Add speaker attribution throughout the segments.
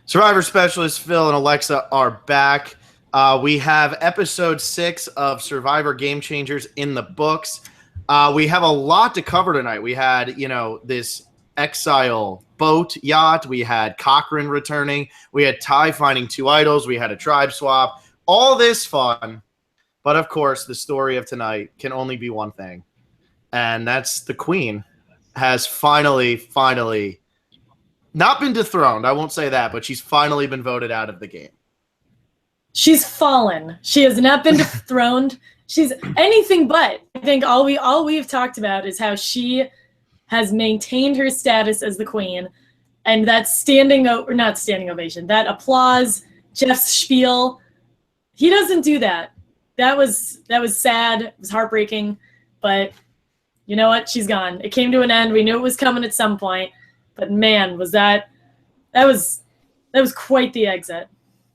Speaker 1: Survivor Specialist Phil and Alexa are back. We have episode 6 of Survivor Game Changers in the books. We have a lot to cover tonight. We had, this exile boat yacht. We had Cochran returning. We had Ty finding 2 idols. We had a tribe swap. All this fun. But of course, the story of tonight can only be one thing. And that's the Queen has finally not been dethroned. I won't say that, but she's finally been voted out of the game.
Speaker 2: She's fallen. She has not been dethroned. She's anything but. I think all we've talked about is how she has maintained her status as the queen, and that not standing ovation, that applause, Jeff's spiel. He doesn't do that. That was sad. It was heartbreaking, but you know what? She's gone. It came to an end. We knew it was coming at some point. But man, that was quite the exit.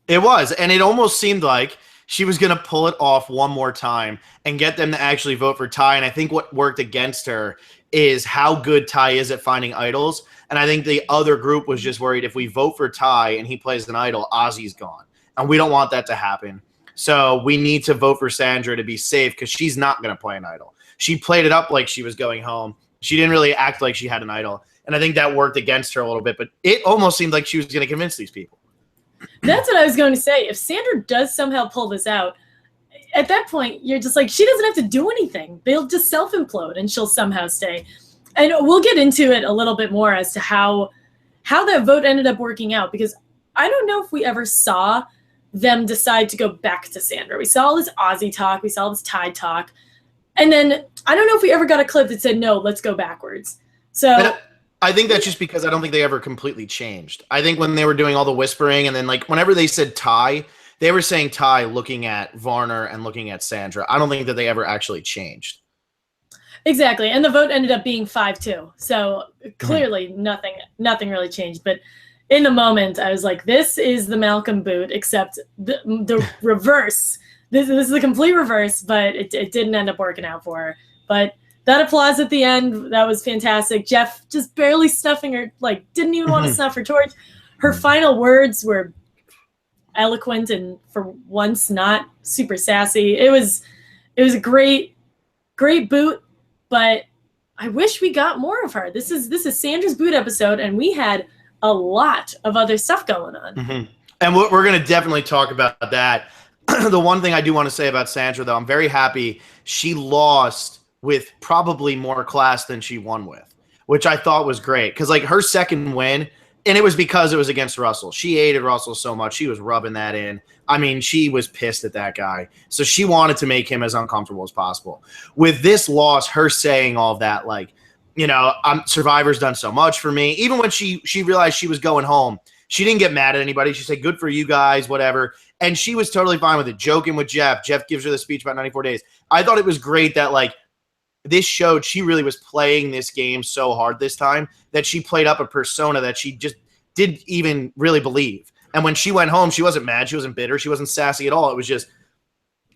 Speaker 1: It was, and it almost seemed like she was going to pull it off one more time and get them to actually vote for Ty. And I think what worked against her is how good Ty is at finding idols. And I think the other group was just worried if we vote for Ty and he plays an idol, Ozzy's gone. And we don't want that to happen. So we need to vote for Sandra to be safe because she's not going to play an idol. She played it up like she was going home. She didn't really act like she had an idol. And I think that worked against her a little bit, but it almost seemed like she was going to convince these people.
Speaker 2: That's what I was going to say. If Sandra does somehow pull this out, at that point, you're just like, she doesn't have to do anything. They'll just self-implode and she'll somehow stay. And we'll get into it a little bit more as to how that vote ended up working out, because I don't know if we ever saw them decide to go back to Sandra. We saw all this Aussie talk. We saw all this Tide talk. And then I don't know if we ever got a clip that said, no, let's go backwards. So
Speaker 1: I think that's just because I don't think they ever completely changed. I think when they were doing all the whispering and then like whenever they said Ty, they were saying Ty looking at Varner and looking at Sandra. I don't think that they ever actually changed.
Speaker 2: Exactly. And the vote ended up being 5-2. So clearly nothing really changed. But in the moment, I was like, this is the Malcolm boot, except the reverse. This is the complete reverse, but it didn't end up working out for her. But that applause at the end, that was fantastic. Jeff just barely snuffing her, like didn't even want to snuff her torch. Her final words were eloquent and for once not super sassy. It was a great boot, but I wish we got more of her. This is Sandra's boot episode, and we had a lot of other stuff going on.
Speaker 1: Mm-hmm. And we're going to definitely talk about that. The one thing I do want to say about Sandra, though, I'm very happy she lost with probably more class than she won with, which I thought was great. Because, like, her second win, and it was because it was against Russell. She hated Russell so much. She was rubbing that in. I mean, she was pissed at that guy. So she wanted to make him as uncomfortable as possible. With this loss, her saying all of that, like, Survivor's done so much for me. Even when she realized she was going home, she didn't get mad at anybody. She said, good for you guys, whatever. And she was totally fine with it, joking with Jeff. Jeff gives her the speech about 94 days. I thought it was great that, like, this showed she really was playing this game so hard this time that she played up a persona that she just didn't even really believe. And when she went home, she wasn't mad. She wasn't bitter. She wasn't sassy at all. It was just,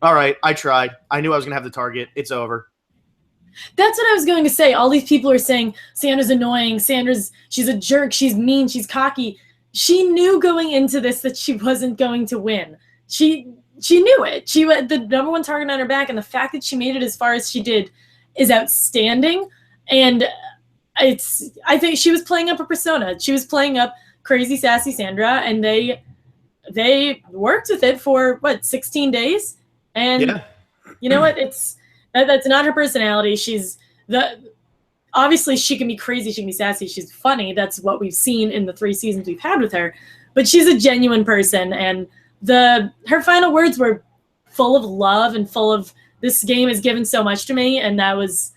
Speaker 1: all right, I tried. I knew I was going to have the target. It's over.
Speaker 2: That's what I was going to say. All these people are saying Sandra's annoying. She's a jerk. She's mean. She's cocky. She knew going into this that she wasn't going to win. She knew it. She had the number one target on her back, and the fact that she made it as far as she did is outstanding. And I think she was playing up a persona. She was playing up crazy sassy Sandra, and they worked with it for 16 days. And you know what? That's not her personality. Obviously she can be crazy, she can be sassy, she's funny. That's what we've seen in the 3 seasons we've had with her. But she's a genuine person, and her final words were full of love and full of, this game has given so much to me, and that was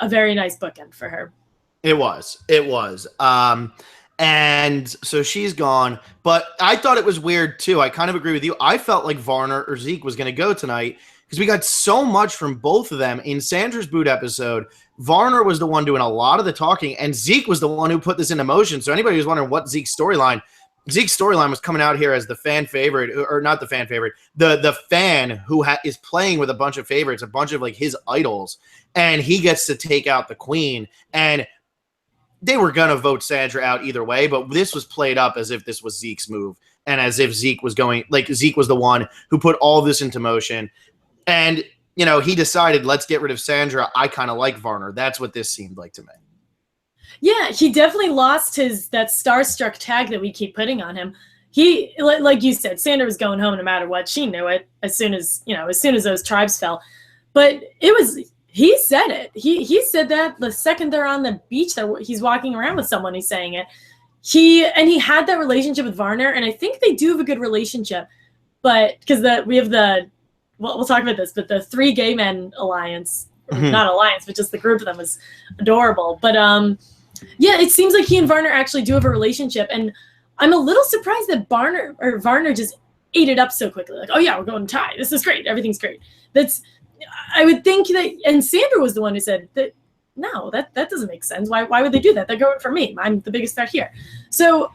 Speaker 2: a very nice bookend for her.
Speaker 1: It was. And so she's gone, but I thought it was weird too. I kind of agree with you. I felt like Varner or Zeke was going to go tonight because we got so much from both of them. In Sandra's boot episode, Varner was the one doing a lot of the talking, and Zeke was the one who put this into motion. So anybody who's wondering what Zeke's storyline was coming out here as the fan favorite, or not the fan favorite, the fan who is playing with a bunch of favorites, a bunch of like his idols, and he gets to take out the queen. And they were going to vote Sandra out either way, but this was played up as if this was Zeke's move and as if Zeke was Zeke was the one who put all this into motion. And, he decided, let's get rid of Sandra. I kind of like Varner. That's what this seemed like to me.
Speaker 2: Yeah, he definitely lost that starstruck tag that we keep putting on him. He, like you said, Sandra was going home no matter what. She knew it as soon as those tribes fell. But he said it. He said that the second they're on the beach, that he's walking around with someone, he's saying it. He had that relationship with Varner, and I think they do have a good relationship. But because we have we'll talk about this, but the 3 gay men alliance, not alliance, but just the group of them was adorable. But yeah, it seems like he and Varner actually do have a relationship, and I'm a little surprised that Varner just ate it up so quickly. Like, oh yeah, we're going Ty. This is great. Everything's great. I would think that, and Sandra was the one who said that, no, that doesn't make sense. Why would they do that? They're going for me. I'm the biggest threat here. So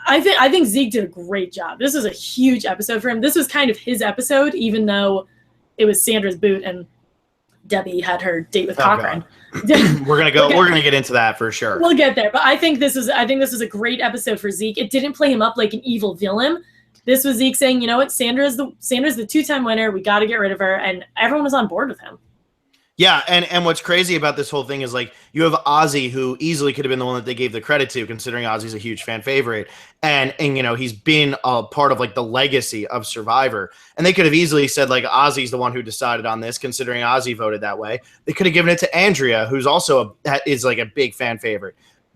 Speaker 2: I think Zeke did a great job. This was a huge episode for him. This was kind of his episode, even though it was Sandra's boot and Debbie had her date with Cochran.
Speaker 1: We're gonna get into that for sure.
Speaker 2: We'll get there, but I think this was a great episode for Zeke. It didn't play him up like an evil villain. This was Zeke saying, you know what, Sandra's the 2-time winner. We got to get rid of her, and everyone was on board with him.
Speaker 1: Yeah, and what's crazy about this whole thing is, like, you have Ozzy, who easily could have been the one that they gave the credit to, considering Ozzy's a huge fan favorite, and he's been a part of, like, the legacy of Survivor, and they could have easily said, like, Ozzy's the one who decided on this, considering Ozzy voted that way. They could have given it to Andrea, who's also is like a big fan favorite.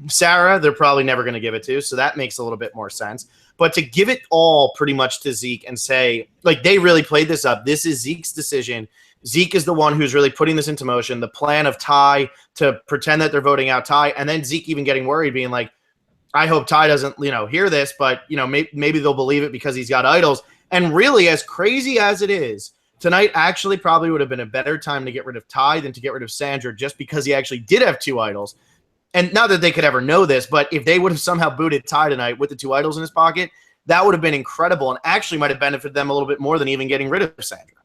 Speaker 1: Sarah, they're probably never going to give it to, so that makes a little bit more sense. But to give it all pretty much to Zeke and say, like, they really played this up. This is Zeke's decision. Zeke is the one who's really putting this into motion. The plan of Ty to pretend that they're voting out Ty, and then Zeke even getting worried, being like, I hope Ty doesn't, hear this, but, maybe they'll believe it because he's got idols. And really, as crazy as it is, tonight actually probably would have been a better time to get rid of Ty than to get rid of Sandra, just because he actually did have 2 idols. And not that they could ever know this, but if they would have somehow booted Ty tonight with the 2 idols in his pocket, that would have been incredible and actually might have benefited them a little bit more than even getting rid of Sandra.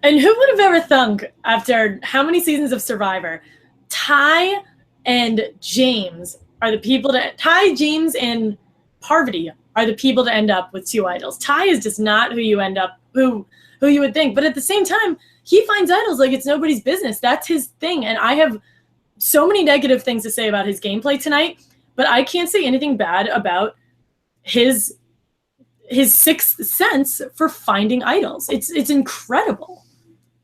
Speaker 2: And who would have ever thunk, after how many seasons of Survivor, Ty and James are the people Ty, James, and Parvati are the people to end up with 2 idols. Ty is just not who you would think. But at the same time, he finds idols like it's nobody's business. That's his thing. And I have so many negative things to say about his gameplay tonight, but I can't say anything bad about his sixth sense for finding idols. It's incredible.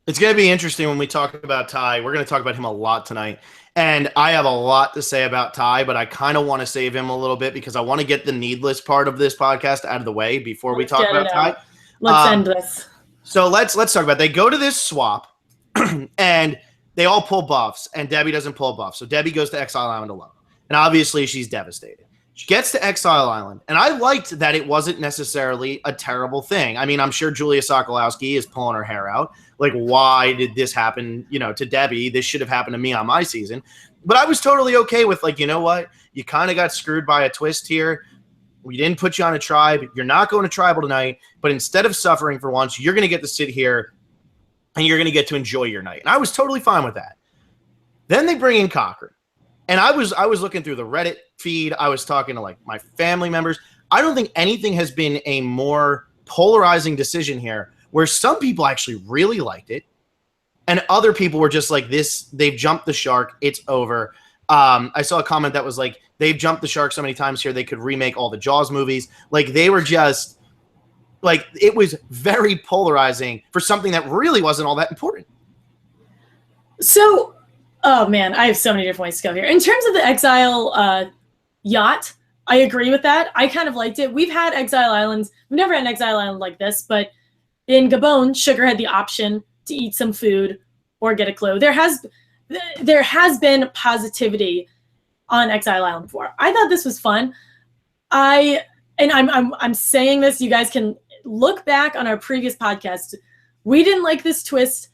Speaker 1: It's going to be interesting when we talk about Ty. We're going to talk about him a lot tonight. And I have a lot to say about Ty, but I kind of want to save him a little bit because I want to get the needless part of this podcast out of the way before we talk about Ty.
Speaker 2: Let's end this.
Speaker 1: So let's talk about it. They go to this swap and they all pull buffs, and Debbie doesn't pull a buff. So Debbie goes to Exile Island alone. And obviously she's devastated. She gets to Exile Island, and I liked that it wasn't necessarily a terrible thing. I mean, I'm sure Julia Sokolowski is pulling her hair out. Like, why did this happen, to Debbie? This should have happened to me on my season. But I was totally okay with, like, you know what? You kind of got screwed by a twist here. We didn't put you on a tribe. You're not going to tribal tonight. But instead of suffering for once, you're going to get to sit here, and you're going to get to enjoy your night. And I was totally fine with that. Then they bring in Cochran. And I was looking through the Reddit feed. I was talking to, like, my family members. I don't think anything has been a more polarizing decision here, where some people actually really liked it, and other people were just like, this, they've jumped the shark, it's over. I saw a comment that was like, they've jumped the shark so many times here, they could remake all the Jaws movies. Like, they were just, like, it was very polarizing for something that really wasn't all that important.
Speaker 2: So, oh man, I have so many different ways to go here. In terms of the Exile yacht, I agree with that. I kind of liked it. We've had Exile Islands. We've never had an Exile Island like this, but in Gabon, Sugar had the option to eat some food or get a clue. There has been positivity on Exile Island before. I thought this was fun. I'm saying this. You guys can look back on our previous podcast. We didn't like this twist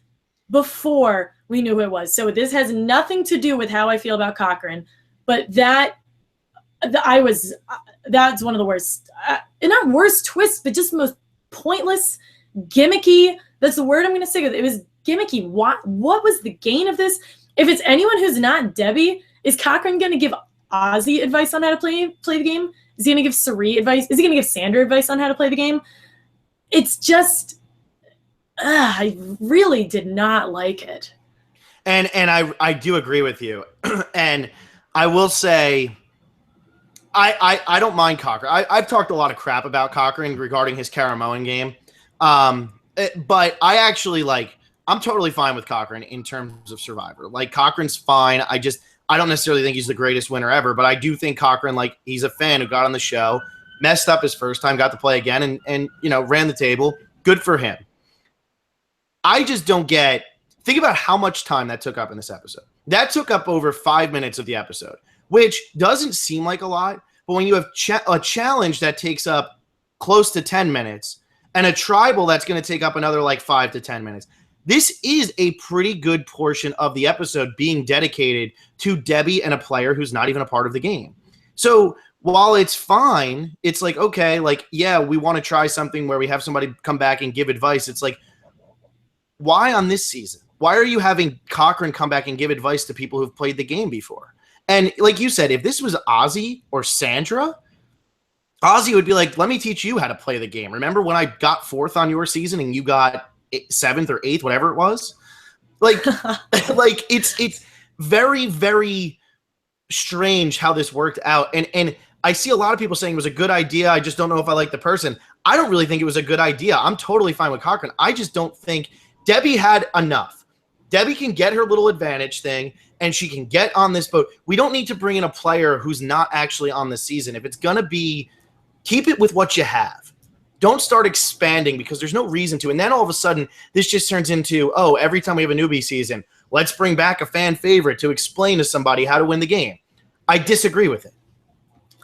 Speaker 2: before we knew who it was. So this has nothing to do with how I feel about Cochran. But that's one of the worst, not worst twists, but just the most pointless, gimmicky. That's the word I'm going to say. It was gimmicky. What was the gain of this? If it's anyone who's not Debbie, is Cochran going to give Ozzy advice on how to play the game? Is he going to give Cirie advice? Is he going to give Sandra advice on how to play the game? It's just, I really did not like it.
Speaker 1: And I do agree with you. And I will say, I don't mind Cochran. I've talked a lot of crap about Cochran regarding his Caramoan game. But I actually I'm totally fine with Cochran in terms of Survivor. Like, Cochran's fine. I don't necessarily think he's the greatest winner ever, but I do think Cochran, he's a fan who got on the show, messed up his first time, got to play again, and ran the table. Good for him. I just don't think about how much time that took up in this episode. That took up over 5 minutes of the episode, which doesn't seem like a lot, but when you have a challenge that takes up close to 10 minutes and a tribal that's going to take up another 5 to 10 minutes, this is a pretty good portion of the episode being dedicated to Debbie and a player who's not even a part of the game. So while it's fine, it's okay, yeah, we want to try something where we have somebody come back and give advice. It's why on this season? Why are you having Cochran come back and give advice to people who've played the game before? And like you said, if this was Ozzy or Sandra, Ozzy would be let me teach you how to play the game. Remember when I got 4th on your season and you got 7th or 8th, whatever it was? It's very, very strange how this worked out. And I see a lot of people saying it was a good idea. I just don't know if I like the person. I don't really think it was a good idea. I'm totally fine with Cochran. I just don't think Debbie had enough. Debbie can get her little advantage thing, and she can get on this boat. We don't need to bring in a player who's not actually on the season. If it's going to be, keep it with what you have. Don't start expanding because there's no reason to. And then all of a sudden, this just turns into, every time we have a newbie season, let's bring back a fan favorite to explain to somebody how to win the game. I disagree with it.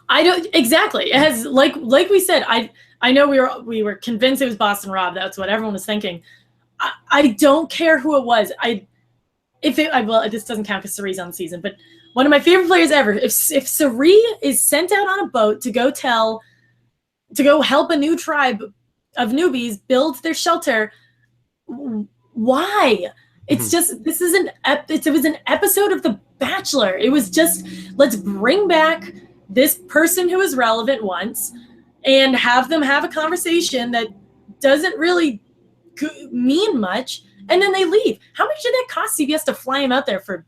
Speaker 2: I don't exactly. It has like we said. I know we were convinced it was Boston Rob. That's what everyone was thinking. I don't care who it was. This doesn't count because Cirie's on the season, but one of my favorite players ever. If Cirie is sent out on a boat to go help a new tribe of newbies build their shelter, why? It's just it was an episode of The Bachelor. It was just, let's bring back this person who is relevant once and have them have a conversation that doesn't really mean much, and then they leave. How much did that cost CBS to fly him out there for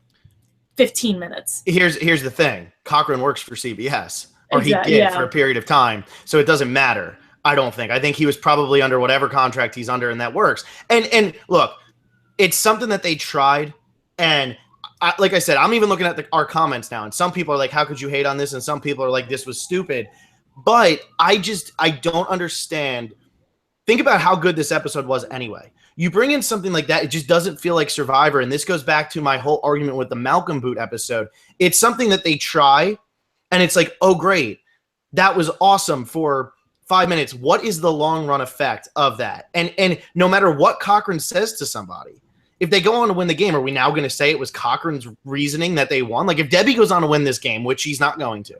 Speaker 2: 15 minutes?
Speaker 1: Here's the thing. Cochran works for CBS, or he did for a period of time, so it doesn't matter. I don't think. I think he was probably under whatever contract he's under, and that works. And look, it's something that they tried, and like I said, I'm even looking at our comments now, and some people are like, how could you hate on this? And some people are like, this was stupid. But I don't understand. Think about how good this episode was anyway. You bring in something like that, it just doesn't feel like Survivor. And this goes back to my whole argument with the Malcolm Boot episode. It's something that they try, and it's oh, great. That was awesome for 5 minutes. What is the long run effect of that? And no matter what Cochran says to somebody, if they go on to win the game, are we now going to say it was Cochran's reasoning that they won? If Debbie goes on to win this game, which she's not going to,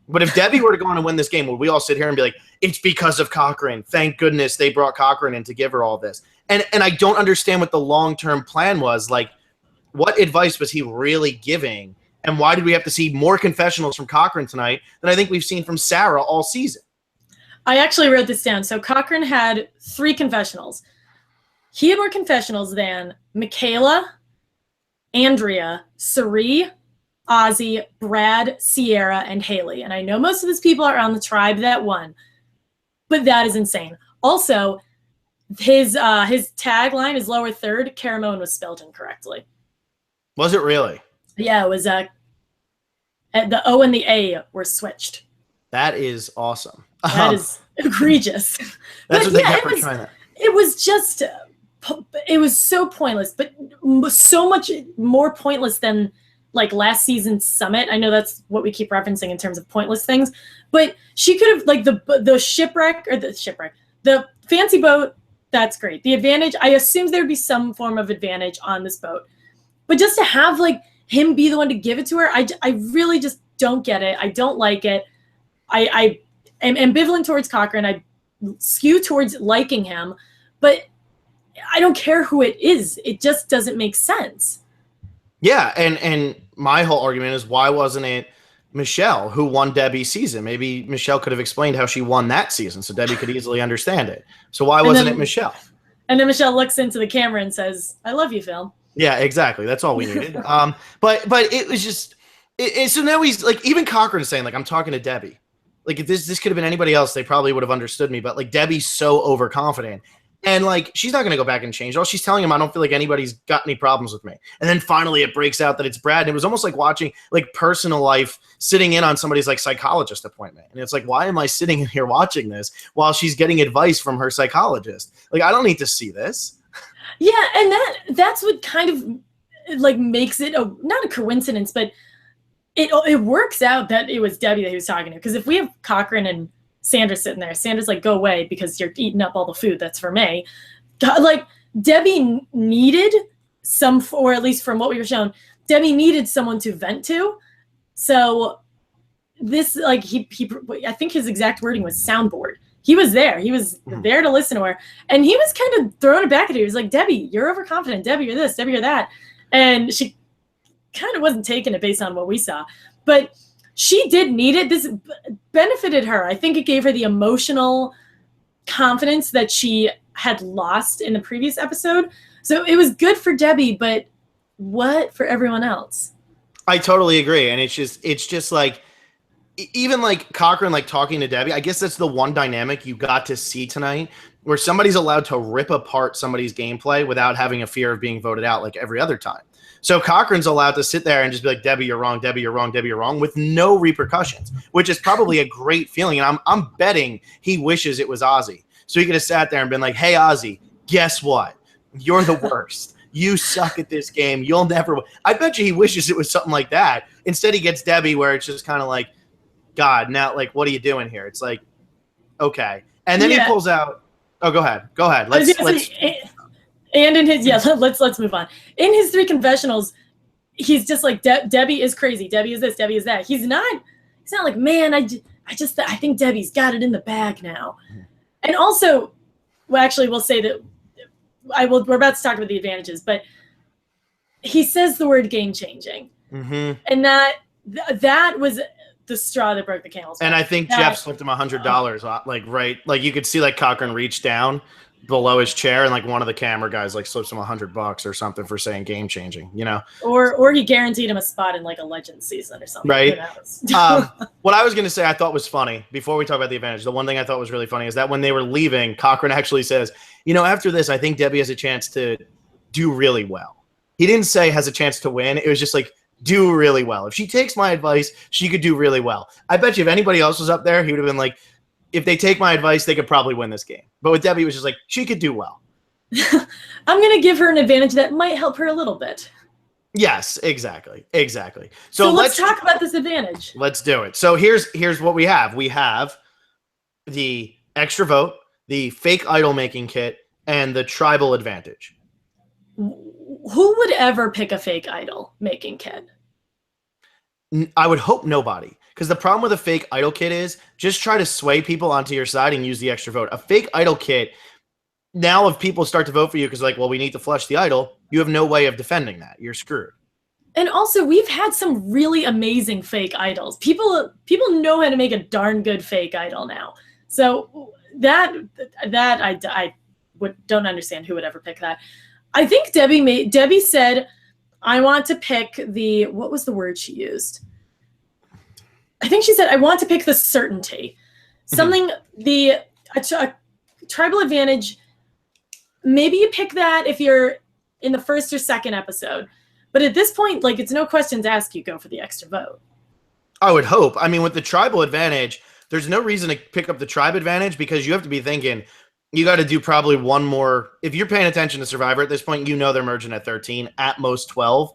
Speaker 1: but if Debbie were to go on and win this game, would we all sit here and be like, it's because of Cochran. Thank goodness they brought Cochran in to give her all this. And I don't understand what the long-term plan was. What advice was he really giving? And why did we have to see more confessionals from Cochran tonight than I think we've seen from Sarah all season?
Speaker 2: I actually wrote this down. So Cochran had 3 confessionals. He had more confessionals than Michaela, Andrea, Cirie, Ozzy, Brad, Sierra, and Haley. And I know most of these people are on the tribe that won, but that is insane. Also, his tagline, his lower third, Caramoan, was spelled incorrectly.
Speaker 1: Was it really?
Speaker 2: Yeah, it was the O and the A were switched.
Speaker 1: That is awesome.
Speaker 2: That is egregious.
Speaker 1: That's what they kept for trying that.
Speaker 2: It was just, it was so pointless, but so much more pointless than last season's summit. I know that's what we keep referencing in terms of pointless things, but she could have the fancy boat. That's great. The advantage, I assumed there'd be some form of advantage on this boat, but just to have him be the one to give it to her, I really just don't get it. I don't like it. I am ambivalent towards Cochran. I skew towards liking him, but I don't care who it is. It just doesn't make sense.
Speaker 1: Yeah, and my whole argument is, why wasn't it Michelle, who won Debbie's season. Maybe Michelle could have explained how she won that season so Debbie could easily understand it. So why wasn't it Michelle?
Speaker 2: And then Michelle looks into the camera and says, "I love you, Phil."
Speaker 1: Yeah, exactly. That's all we needed. But it was just so now he's like, even Cochran is saying, like, I'm talking to Debbie. Like, if this could have been anybody else, they probably would have understood me. But like, Debbie's so overconfident. And like, she's not going to go back and change. All she's telling him, I don't feel like anybody's got any problems with me. And then finally it breaks out that it's Brad. And it was almost like watching like personal life sitting in on somebody's like psychologist appointment. And it's like, why am I sitting in here watching this while she's getting advice from her psychologist? Like, I don't need to see this.
Speaker 2: Yeah. And that's what kind of like makes it not a coincidence, but it works out that it was Debbie that he was talking to. Because if we have Cochran and Sandra sitting there, Sandra's like, go away because you're eating up all the food that's for me. Like, Debbie needed or at least from what we were shown, Debbie needed someone to vent to. So this, like, I think his exact wording was soundboard. He was there. He was there to listen to her. And he was kind of throwing it back at her. He was like, Debbie, you're overconfident. Debbie, you're this. Debbie, you're that. And she kind of wasn't taking it based on what we saw. But she did need it. This benefited her. I think it gave her the emotional confidence that she had lost in the previous episode. So it was good for Debbie, but what for everyone else?
Speaker 1: I totally agree. And it's just like, even like Cochran, like talking to Debbie, I guess that's the one dynamic you got to see tonight where somebody's allowed to rip apart somebody's gameplay without having a fear of being voted out like every other time. So Cochran's allowed to sit there and just be like, Debbie, you're wrong. Debbie, you're wrong. Debbie, you're wrong, with no repercussions, which is probably a great feeling. And I'm betting he wishes it was Ozzy. So he could have sat there and been like, hey, Ozzy, guess what? You're the worst. You suck at this game. You'll never win. I bet you he wishes it was something like that. Instead, he gets Debbie where it's just kind of like, God, now, like, what are you doing here? It's like, okay. And then he pulls out. Oh, go ahead. Go ahead. Let's
Speaker 2: and in his let's move on. In his 3 confessionals, he's just like, Debbie is crazy. Debbie is this. Debbie is that. He's not like, man, I think Debbie's got it in the bag now. And also, well, actually, we'll say that we're about to talk about the advantages, but he says the word game changing, and that was the straw that broke the camel's back.
Speaker 1: And I think Jeff slipped him $100, like, right, like you could see like Cochran reach down below his chair, and like one of the camera guys like slips him $100 or something for saying game changing, you know,
Speaker 2: or he guaranteed him a spot in like a Legends season or something,
Speaker 1: right? What I was going to say I thought was funny before we talk about the advantage, the one thing I thought was really funny is that when they were leaving, Cochran actually says, you know, after this I think Debbie has a chance to do really well. He didn't say has a chance to win. It was just like, do really well. If she takes my advice, she could do really well. I bet you if anybody else was up there, he would have been like, if they take my advice, they could probably win this game. But with Debbie, it was just like, she could do well.
Speaker 2: I'm going to give her an advantage that might help her a little bit.
Speaker 1: Yes, exactly.
Speaker 2: So let's talk about this advantage.
Speaker 1: Let's do it. So here's what we have. We have the extra vote, the fake idol making kit, and the tribal advantage.
Speaker 2: Who would ever pick a fake idol making kit?
Speaker 1: I would hope nobody. Because the problem with a fake idol kit is just try to sway people onto your side and use the extra vote. A fake idol kit, now if people start to vote for you because like, well, we need to flush the idol, you have no way of defending that. You're screwed.
Speaker 2: And also, we've had some really amazing fake idols. People know how to make a darn good fake idol now. So that I don't understand who would ever pick that. I think Debbie said, I want to pick what was the word she used? I think she said, I want to pick the certainty. Something, a tribal advantage, maybe you pick that if you're in the first or second episode. But at this point, like, it's no questions asked, you go for the extra vote.
Speaker 1: I would hope. I mean, with the tribal advantage, there's no reason to pick up the tribe advantage because you have to be thinking, you got to do probably one more. If you're paying attention to Survivor at this point, you know they're merging at 13, at most 12.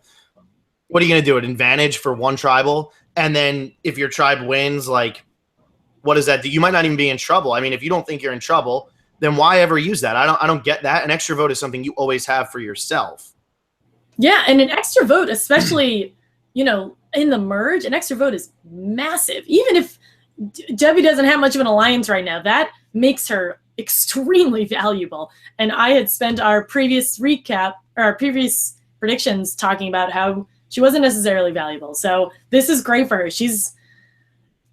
Speaker 1: What are you going to do? An advantage for one tribal? And then if your tribe wins, like, what does that do? You might not even be in trouble. I mean, if you don't think you're in trouble, then why ever use that? I don't get that. An extra vote is something you always have for yourself.
Speaker 2: Yeah, and an extra vote, especially, you know, in the merge, an extra vote is massive. Even if Debbie doesn't have much of an alliance right now, that makes her extremely valuable. And I had spent our previous predictions talking about how she wasn't necessarily valuable. So this is great for her. She's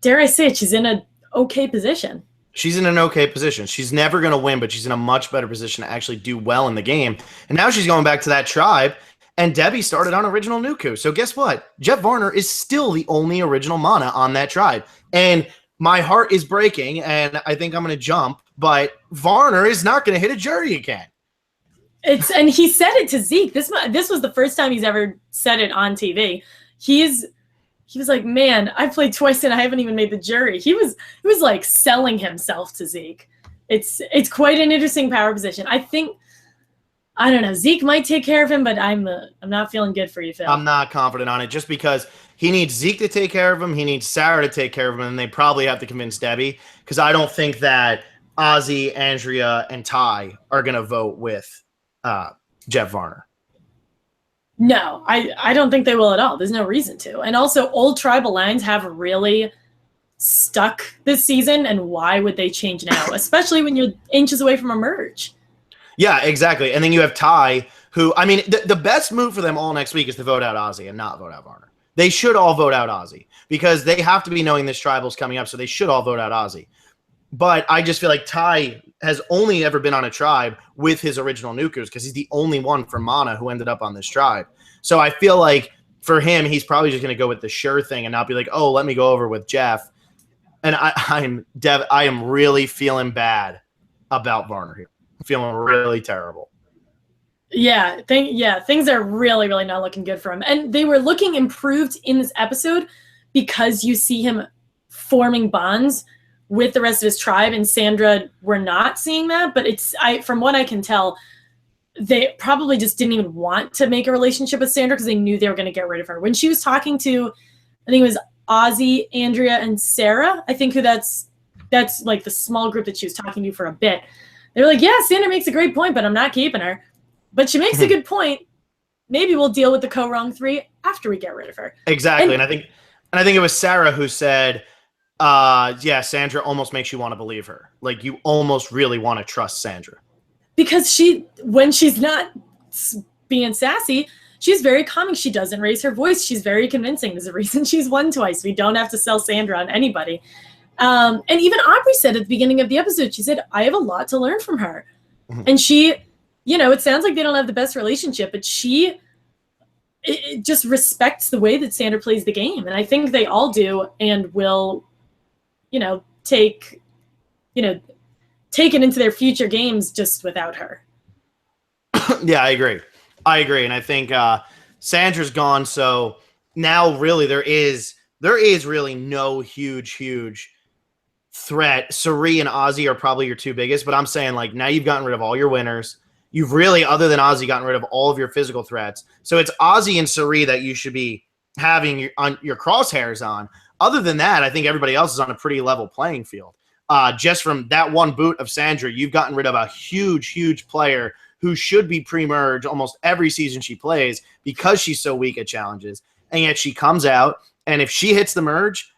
Speaker 2: dare I say it, she's in a okay position.
Speaker 1: She's in an okay position. She's never going to win, but she's in a much better position to actually do well in the game. And now she's going back to that tribe, and Debbie started on Original Nuku. So guess what? Jeff Varner is still the only original mana on that tribe. And my heart is breaking, and I think I'm going to jump, but Varner is not going to hit a jury again.
Speaker 2: And he said it to Zeke. This was the first time he's ever said it on TV. He was like, man, I've played twice and I haven't even made the jury. He was like selling himself to Zeke. It's quite an interesting power position. I don't know. Zeke might take care of him, but I'm not feeling good for you, Phil.
Speaker 1: I'm not confident on it just because he needs Zeke to take care of him. He needs Sarah to take care of him, and they probably have to convince Debbie because I don't think that Ozzy, Andrea, and Ty are going to vote with Jeff Varner.
Speaker 2: No, I don't think they will at all. There's no reason to. And also, old tribal lines have really stuck this season, and why would they change now, especially when you're inches away from a merge?
Speaker 1: Yeah, exactly. And then you have Ty, who, I mean, the best move for them all next week is to vote out Ozzy and not vote out Varner. They should all vote out Ozzy because they have to be knowing this tribal's coming up, so they should all vote out Ozzy. But I just feel like Ty has only ever been on a tribe with his original nukers because he's the only one from Mana who ended up on this tribe. So I feel like for him, he's probably just going to go with the sure thing and not be like, oh, let me go over with Jeff. And I am really feeling bad about Varner here. I'm feeling really terrible.
Speaker 2: Yeah, things are really, really not looking good for him. And they were looking improved in this episode because you see him forming bonds with the rest of his tribe, and Sandra, we're not seeing that. But from what I can tell, they probably just didn't even want to make a relationship with Sandra because they knew they were going to get rid of her. When she was talking to, I think it was Ozzy, Andrea, and Sarah, I think that's like the small group that she was talking to for a bit. They were like, yeah, Sandra makes a great point, but I'm not keeping her. But she makes a good point. Maybe we'll deal with the co-wrong 3 after we get rid of her.
Speaker 1: Exactly. And I think it was Sarah who said, yeah, Sandra almost makes you want to believe her. Like, you almost really want to trust Sandra.
Speaker 2: Because when she's not being sassy, she's very calming. She doesn't raise her voice. She's very convincing. There's a reason she's won twice. We don't have to sell Sandra on anybody. And even Aubrey said at the beginning of the episode, she said, I have a lot to learn from her. Mm-hmm. And she, it sounds like they don't have the best relationship, but it just respects the way that Sandra plays the game. And I think they all do and will, take it into their future games just without her.
Speaker 1: Yeah, I agree. And I think Sandra's gone. So now really there is really no huge threat. Cirie and Ozzy are probably your 2 biggest, but I'm saying like now you've gotten rid of all your winners. You've really, other than Ozzy, gotten rid of all of your physical threats. So it's Ozzy and Cirie that you should be having your crosshairs on. Other than that, I think everybody else is on a pretty level playing field. Just from that one boot of Sandra, you've gotten rid of a huge player who should be pre-merge almost every season she plays because she's so weak at challenges. And yet she comes out, and if she hits the merge,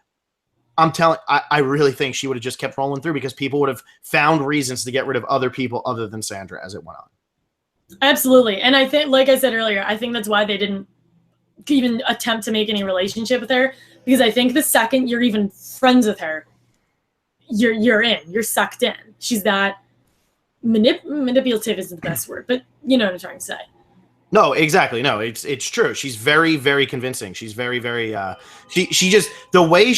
Speaker 1: I really think she would have just kept rolling through because people would have found reasons to get rid of other people other than Sandra as it went on.
Speaker 2: Absolutely. And I think, like I said earlier, I think that's why they didn't even attempt to make any relationship with her, because I think the second you're even friends with her, you're sucked in. She's that manipulative isn't the best word, but you know what I'm trying to say.
Speaker 1: No, exactly. No, it's true. She's very, very convincing. She's very, very, she just, the way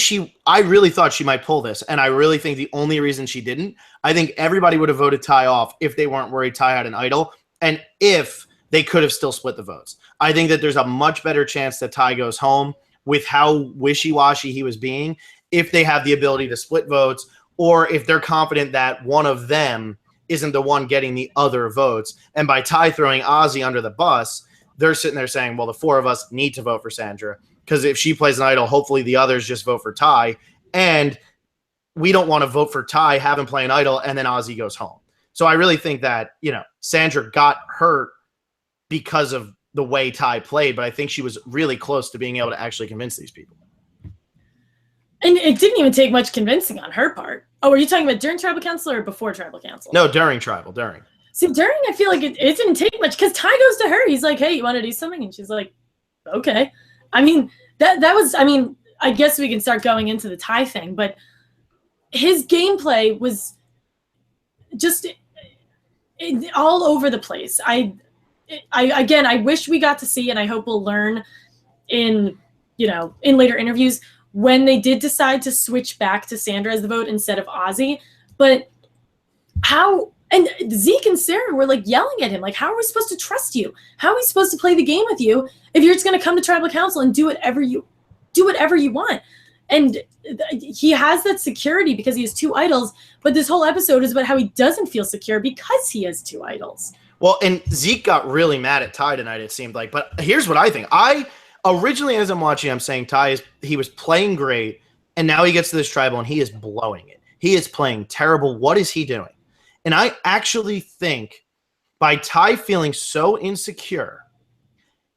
Speaker 1: I really thought she might pull this. And I really think the only reason she didn't, I think everybody would have voted Ty off if they weren't worried Ty had an idol. And if they could have still split the votes. I think that there's a much better chance that Ty goes home with how wishy-washy he was being if they have the ability to split votes, or if they're confident that one of them isn't the one getting the other votes. And by Ty throwing Ozzy under the bus, they're sitting there saying, well, the 4 of us need to vote for Sandra because if she plays an idol, hopefully the others just vote for Ty. And we don't want to vote for Ty, have him play an idol, and then Ozzy goes home. So I really think that, Sandra got hurt because of the way Ty played, but I think she was really close to being able to actually convince these people.
Speaker 2: And it didn't even take much convincing on her part. Oh, are you talking about during Tribal Council or before Tribal Council?
Speaker 1: No, during Tribal, during.
Speaker 2: See, during, I feel like it didn't take much because Ty goes to her. He's like, hey, you want to do something? And she's like, okay. I mean, that was, I guess we can start going into the Ty thing, but his gameplay was just all over the place. I wish we got to see, and I hope we'll learn in later interviews, when they did decide to switch back to Sandra as the vote instead of Ozzy. But how, and Zeke and Sarah were like yelling at him, like, how are we supposed to trust you? How are we supposed to play the game with you if you're just going to come to tribal council and do whatever you want? And he has that security because he has 2 idols, but this whole episode is about how he doesn't feel secure because he has 2 idols.
Speaker 1: Well, and Zeke got really mad at Ty tonight, it seemed like. But here's what I think. Originally, as I'm watching, I'm saying he was playing great, and now he gets to this tribal and he is blowing it. He is playing terrible. What is he doing? And I actually think by Ty feeling so insecure,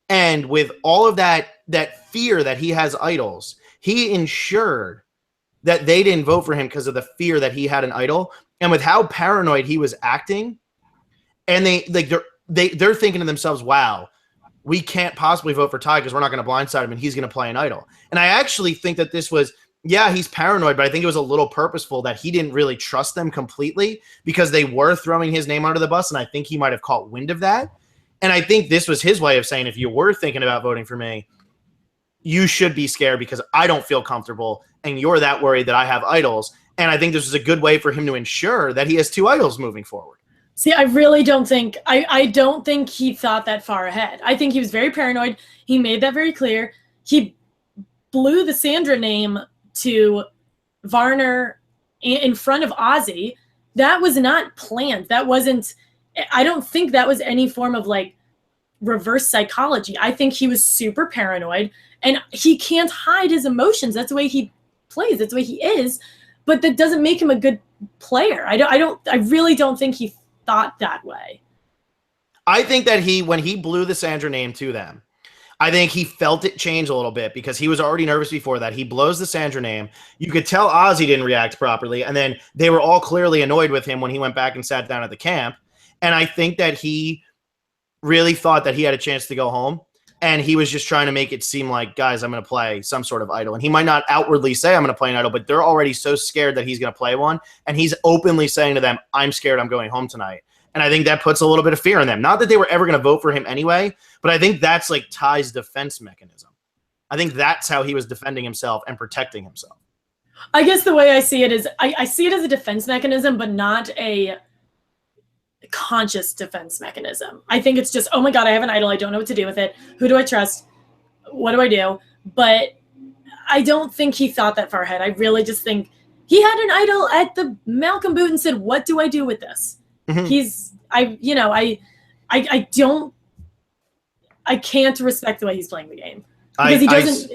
Speaker 1: and with all of that fear that he has idols, he ensured that they didn't vote for him because of the fear that he had an idol. And with how paranoid he was acting, and they're thinking to themselves, wow, we can't possibly vote for Ty because we're not going to blindside him and he's going to play an idol. And I actually think that this was, he's paranoid, but I think it was a little purposeful that he didn't really trust them completely because they were throwing his name under the bus, and I think he might have caught wind of that. And I think this was his way of saying, if you were thinking about voting for me, you should be scared because I don't feel comfortable and you're that worried that I have idols. And I think this is a good way for him to ensure that he has 2 idols moving forward.
Speaker 2: See, I really don't think I don't think he thought that far ahead. I think he was very paranoid. He made that very clear. He blew the Sandra name to Varner in front of Ozzy. That was not planned. That wasn't, I don't think that was any form of like reverse psychology. I think he was super paranoid, and he can't hide his emotions. That's the way he plays. That's the way he is. But that doesn't make him a good player. I really don't think he thought that way.
Speaker 1: I think that when he blew the Sandra name to them, I think he felt it change a little bit because he was already nervous before that. He blows the Sandra name. You could tell Ozzy didn't react properly, and then they were all clearly annoyed with him when he went back and sat down at the camp. And I think that he really thought that he had a chance to go home, and he was just trying to make it seem like, guys, I'm going to play some sort of idol. And he might not outwardly say I'm going to play an idol, but they're already so scared that he's going to play one, and he's openly saying to them, I'm scared, I'm going home tonight. And I think that puts a little bit of fear in them. Not that they were ever going to vote for him anyway, but I think that's like Ty's defense mechanism. I think that's how he was defending himself and protecting himself.
Speaker 2: I guess the way I see it is I see it as a defense mechanism, but not a conscious defense mechanism. I think it's just, oh my God, I have an idol. I don't know what to do with it. Who do I trust? What do I do? But I don't think he thought that far ahead. I really just think he had an idol at the Malcolm boot and said, what do I do with this? Mm-hmm. I can't respect the way he's playing the game because he doesn't.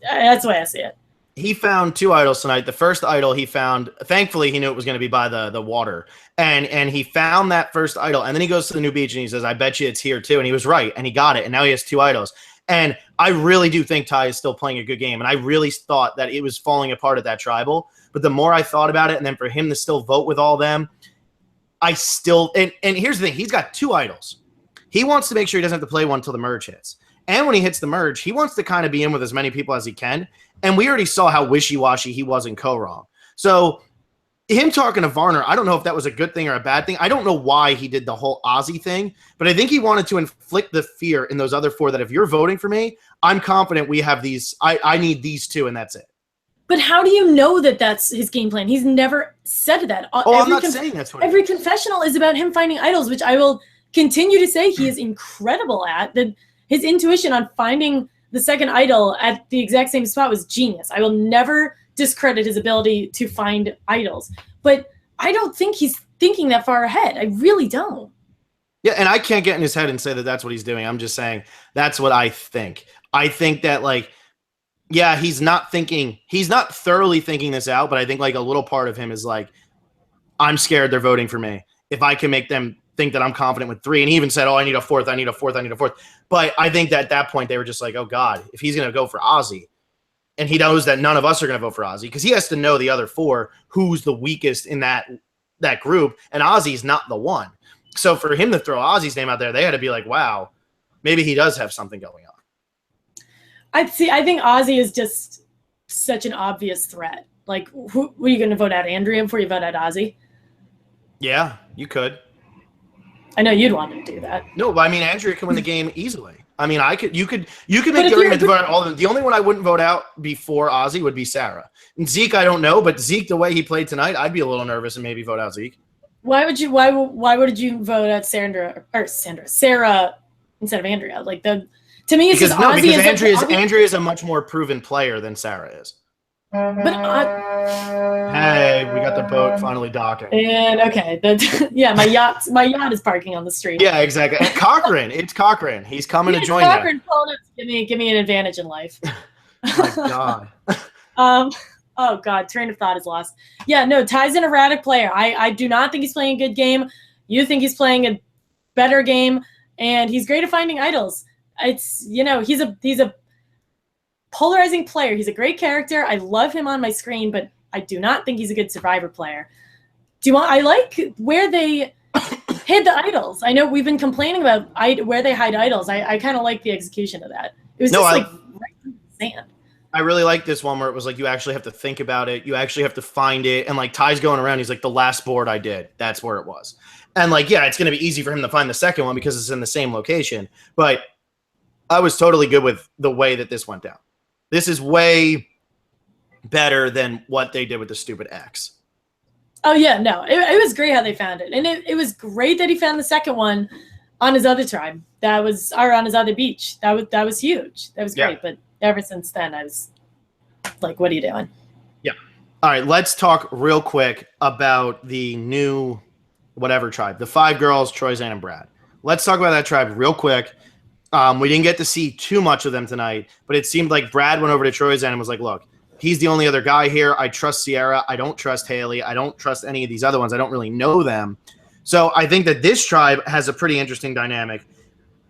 Speaker 2: That's the way I see it.
Speaker 1: He found 2 idols tonight. The first idol he found, thankfully, he knew it was going to be by the water, and he found that first idol, and then he goes to the new beach and he says, "I bet you it's here too," and he was right, and he got it, and now he has 2 idols. And I really do think Ty is still playing a good game, and I really thought that it was falling apart at that tribal. But the more I thought about it, and then for him to still vote with all them. I still and here's the thing, he's got 2 idols. He wants to make sure he doesn't have to play one until the merge hits. And when he hits the merge, he wants to kind of be in with as many people as he can. And we already saw how wishy-washy he was in Ko-Wrong. So him talking to Varner, I don't know if that was a good thing or a bad thing. I don't know why he did the whole Ozzy thing, but I think he wanted to inflict the fear in those other 4 that if you're voting for me, I'm confident we have these. I need these 2, and that's it.
Speaker 2: But how do you know that that's his game plan? He's never said that.
Speaker 1: I'm not saying that's what
Speaker 2: every confessional is about him finding idols, which I will continue to say he is incredible at. That his intuition on finding the second idol at the exact same spot was genius. I will never discredit his ability to find idols. But I don't think he's thinking that far ahead. I really don't.
Speaker 1: Yeah, and I can't get in his head and say that that's what he's doing. I'm just saying that's what I think. I think that, like, yeah, he's not thoroughly thinking this out, but I think like a little part of him is like, I'm scared they're voting for me. If I can make them think that I'm confident with 3, and he even said, oh, I need a 4th, I need a 4th, I need a 4th. But I think that at that point they were just like, oh God, if he's going to go for Ozzy, and he knows that none of us are going to vote for Ozzy, because he has to know the other 4, who's the weakest in that group, and Ozzy's not the one. So for him to throw Ozzy's name out there, they had to be like, wow, maybe he does have something going on.
Speaker 2: I think Ozzy is just such an obvious threat. Like, who are you going to vote out, Andrea, before you vote out Ozzy?
Speaker 1: Yeah, you could.
Speaker 2: I know you'd want to do that.
Speaker 1: No, but I mean, Andrea can win the game easily. I mean, you could make
Speaker 2: But
Speaker 1: the
Speaker 2: if
Speaker 1: argument to
Speaker 2: you're-
Speaker 1: vote out all of them. The only one I wouldn't vote out before Ozzy would be Sarah. And Zeke, I don't know, but Zeke, the way he played tonight, I'd be a little nervous and maybe vote out Zeke.
Speaker 2: Why would you vote out Sarah instead of Andrea? Like, to me, it's
Speaker 1: Because
Speaker 2: just Ozzy is
Speaker 1: Andrea is a much more proven player than Sarah is.
Speaker 2: But
Speaker 1: Hey, we got the boat finally docking.
Speaker 2: and okay, my yacht is parking on the street.
Speaker 1: Yeah, exactly. And Cochran, it's Cochran. He's coming to join
Speaker 2: Cochran pulling up to give me an advantage in life.
Speaker 1: My God.
Speaker 2: Oh God, train of thought is lost. Yeah, no, Ty's an erratic player. I do not think he's playing a good game. You think he's playing a better game, and he's great at finding idols. It's he's a polarizing player. He's a great character. I love him on my screen, but I do not think he's a good Survivor player. I like where they hid the idols. I know we've been complaining about where they hide idols. I kind of like the execution of that. It was right in the sand.
Speaker 1: I really like this one where it was like you actually have to think about it. You actually have to find it. And like Ty's going around, he's like, the last board I did, that's where it was. And like, yeah, it's going to be easy for him to find the second one because it's in the same location. But I was totally good with the way that this went down. This is way better than what they did with the stupid X.
Speaker 2: Oh, yeah, no. It was great how they found it. And it was great that he found the second one on his other tribe. Or on his other beach. That was huge. That was great. Yeah. But ever since then, I was like, what are you doing?
Speaker 1: Yeah. All right, let's talk real quick about the new whatever tribe. The 5 girls, Troyzan and Brad. Let's talk about that tribe real quick. We didn't get to see too much of them tonight, but it seemed like Brad went over to Troyzan and was like, look, he's the only other guy here. I trust Sierra. I don't trust Haley. I don't trust any of these other ones. I don't really know them. So I think that this tribe has a pretty interesting dynamic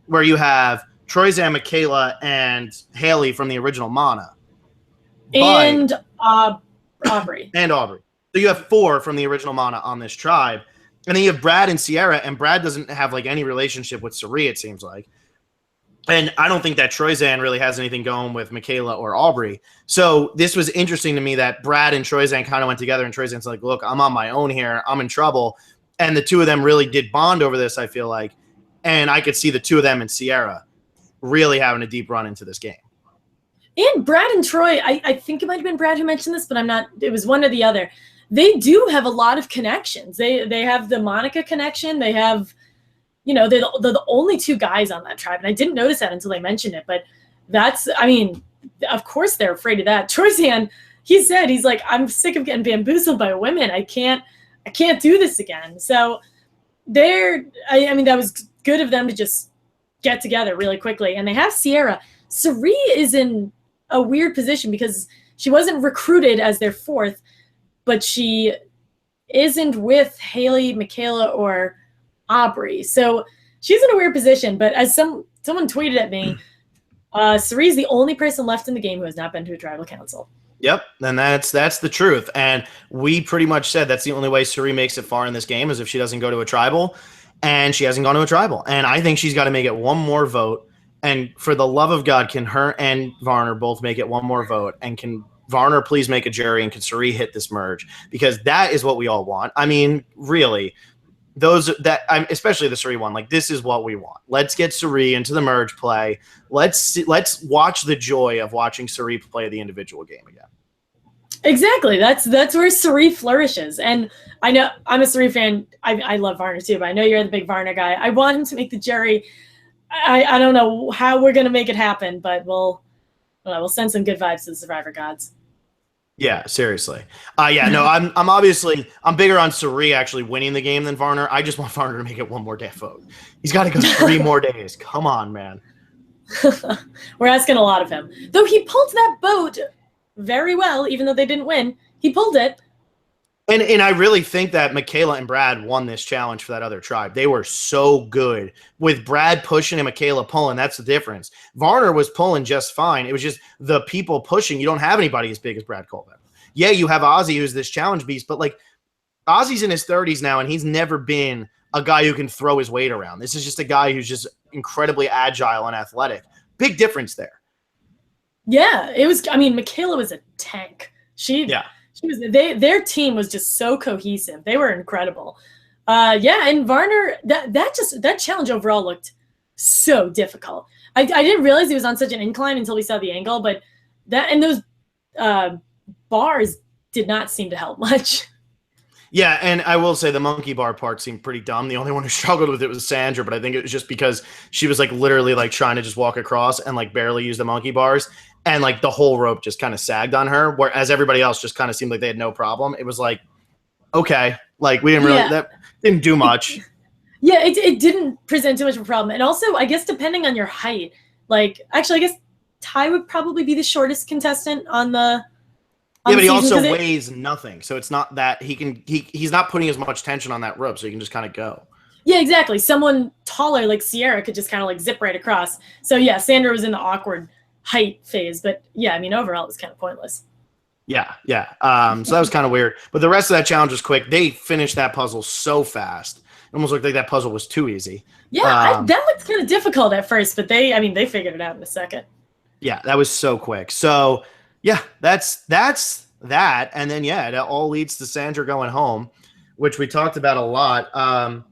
Speaker 1: where you have Troyzan, Michaela, and Haley from the original Mana.
Speaker 2: And Aubrey.
Speaker 1: And Aubrey. So you have 4 from the original Mana on this tribe. And then you have Brad and Sierra, and Brad doesn't have like any relationship with Cirie, it seems like. And I don't think that Troyzan really has anything going with Michaela or Aubrey. So this was interesting to me that Brad and Troyzan kind of went together, and Troyzan's like, look, I'm on my own here. I'm in trouble. And the two of them really did bond over this, I feel like. And I could see the two of them and Sierra really having a deep run into this game.
Speaker 2: And Brad and Troy, I think it might have been Brad who mentioned this, but I'm not. It was one or the other. They do have a lot of connections. They have the Monica connection. They have, they're the only 2 guys on that tribe. And I didn't notice that until they mentioned it. But of course they're afraid of that. Troyzan, he's like, I'm sick of getting bamboozled by women. I can't do this again. So that was good of them to just get together really quickly. And they have Sierra. Cirie is in a weird position because she wasn't recruited as their 4th, but she isn't with Haley, Michaela, or Aubrey. So she's in a weird position. But as someone tweeted at me, Cirie is the only person left in the game who has not been to a tribal council.
Speaker 1: Yep, and that's the truth. And we pretty much said that's the only way Cirie makes it far in this game is if she doesn't go to a tribal, and she hasn't gone to a tribal. And I think she's got to make it one more vote. And for the love of God, can her and Varner both make it one more vote? And can Varner please make a jury, and can Cirie hit this merge? Because that is what we all want. I mean, really, especially the Cirie one, like this is what we want. Let's get Cirie into the merge play. Let's watch the joy of watching Cirie play the individual game again.
Speaker 2: Exactly. That's where Cirie flourishes. And I know I'm a Cirie fan. I love Varner too, but I know you're the big Varner guy. I want him to make the jury. I don't know how we're gonna make it happen, but we'll send some good vibes to the Survivor gods.
Speaker 1: Yeah, seriously. I'm bigger on Cirie actually winning the game than Varner. I just want Varner to make it one more day vote. He's got to go 3 more days. Come on, man.
Speaker 2: We're asking a lot of him. Though he pulled that boat very well, even though they didn't win. He pulled it.
Speaker 1: And I really think that Michaela and Brad won this challenge for that other tribe. They were so good. With Brad pushing and Michaela pulling, that's the difference. Varner was pulling just fine. It was just the people pushing. You don't have anybody as big as Brad Colvin. Yeah, you have Ozzy, who's this challenge beast, but like Ozzy's in his 30s now, and he's never been a guy who can throw his weight around. This is just a guy who's just incredibly agile and athletic. Big difference there.
Speaker 2: Yeah, it was. I mean, Michaela was a tank. She was. Their team was just so cohesive. They were incredible. Yeah, and Varner, that challenge overall looked so difficult. I didn't realize it was on such an incline until we saw the angle, but those bars did not seem to help much.
Speaker 1: Yeah, and I will say the monkey bar part seemed pretty dumb. The only one who struggled with it was Sandra, but I think it was just because she was like literally like trying to just walk across and like barely use the monkey bars, and like the whole rope just kind of sagged on her, whereas everybody else just kind of seemed like they had no problem. It was like, okay, like we didn't really that didn't do much.
Speaker 2: Yeah, it didn't present too much of a problem. And also, I guess depending on your height, like actually I guess Ty would probably be the shortest contestant on the
Speaker 1: but he also weighs nothing, so it's not that he's not putting as much tension on that rope, so he can just kind of go.
Speaker 2: Yeah, exactly. Someone taller like Sierra could just kind of like zip right across. So yeah, Sandra was in the awkward height phase, but yeah, I mean overall it was kind of pointless.
Speaker 1: Yeah. So that was kind of weird, but the rest of that challenge was quick. They finished that puzzle so fast. It almost looked like that puzzle was too easy.
Speaker 2: Yeah, that looked kind of difficult at first, but they figured it out in a second.
Speaker 1: Yeah, that was so quick. So yeah, that's that, and then it all leads to Sandra going home, which we talked about a lot. I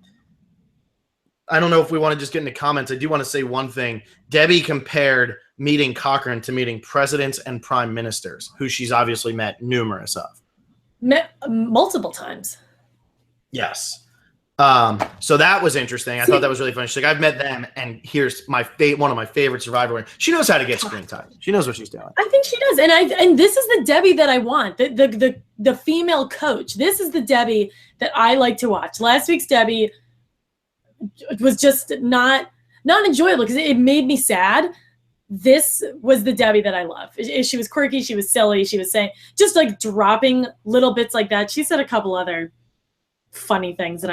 Speaker 1: don't know if we want to just get into comments. I do want to say one thing. Debbie compared meeting Cochran to meeting presidents and prime ministers, who she's obviously met numerous of.
Speaker 2: Met multiple times.
Speaker 1: Yes. So that was interesting. I thought that was really funny. She's like, I've met them, and here's one of my favorite Survivor women. She knows how to get screen time. She knows what she's doing.
Speaker 2: I think she does, and this is the Debbie that I want. The female coach. This is the Debbie that I like to watch. Last week's Debbie was just not enjoyable because it made me sad. This was the Debbie that I love. She was quirky. She was silly. She was saying just like dropping little bits like that. She said a couple other funny things that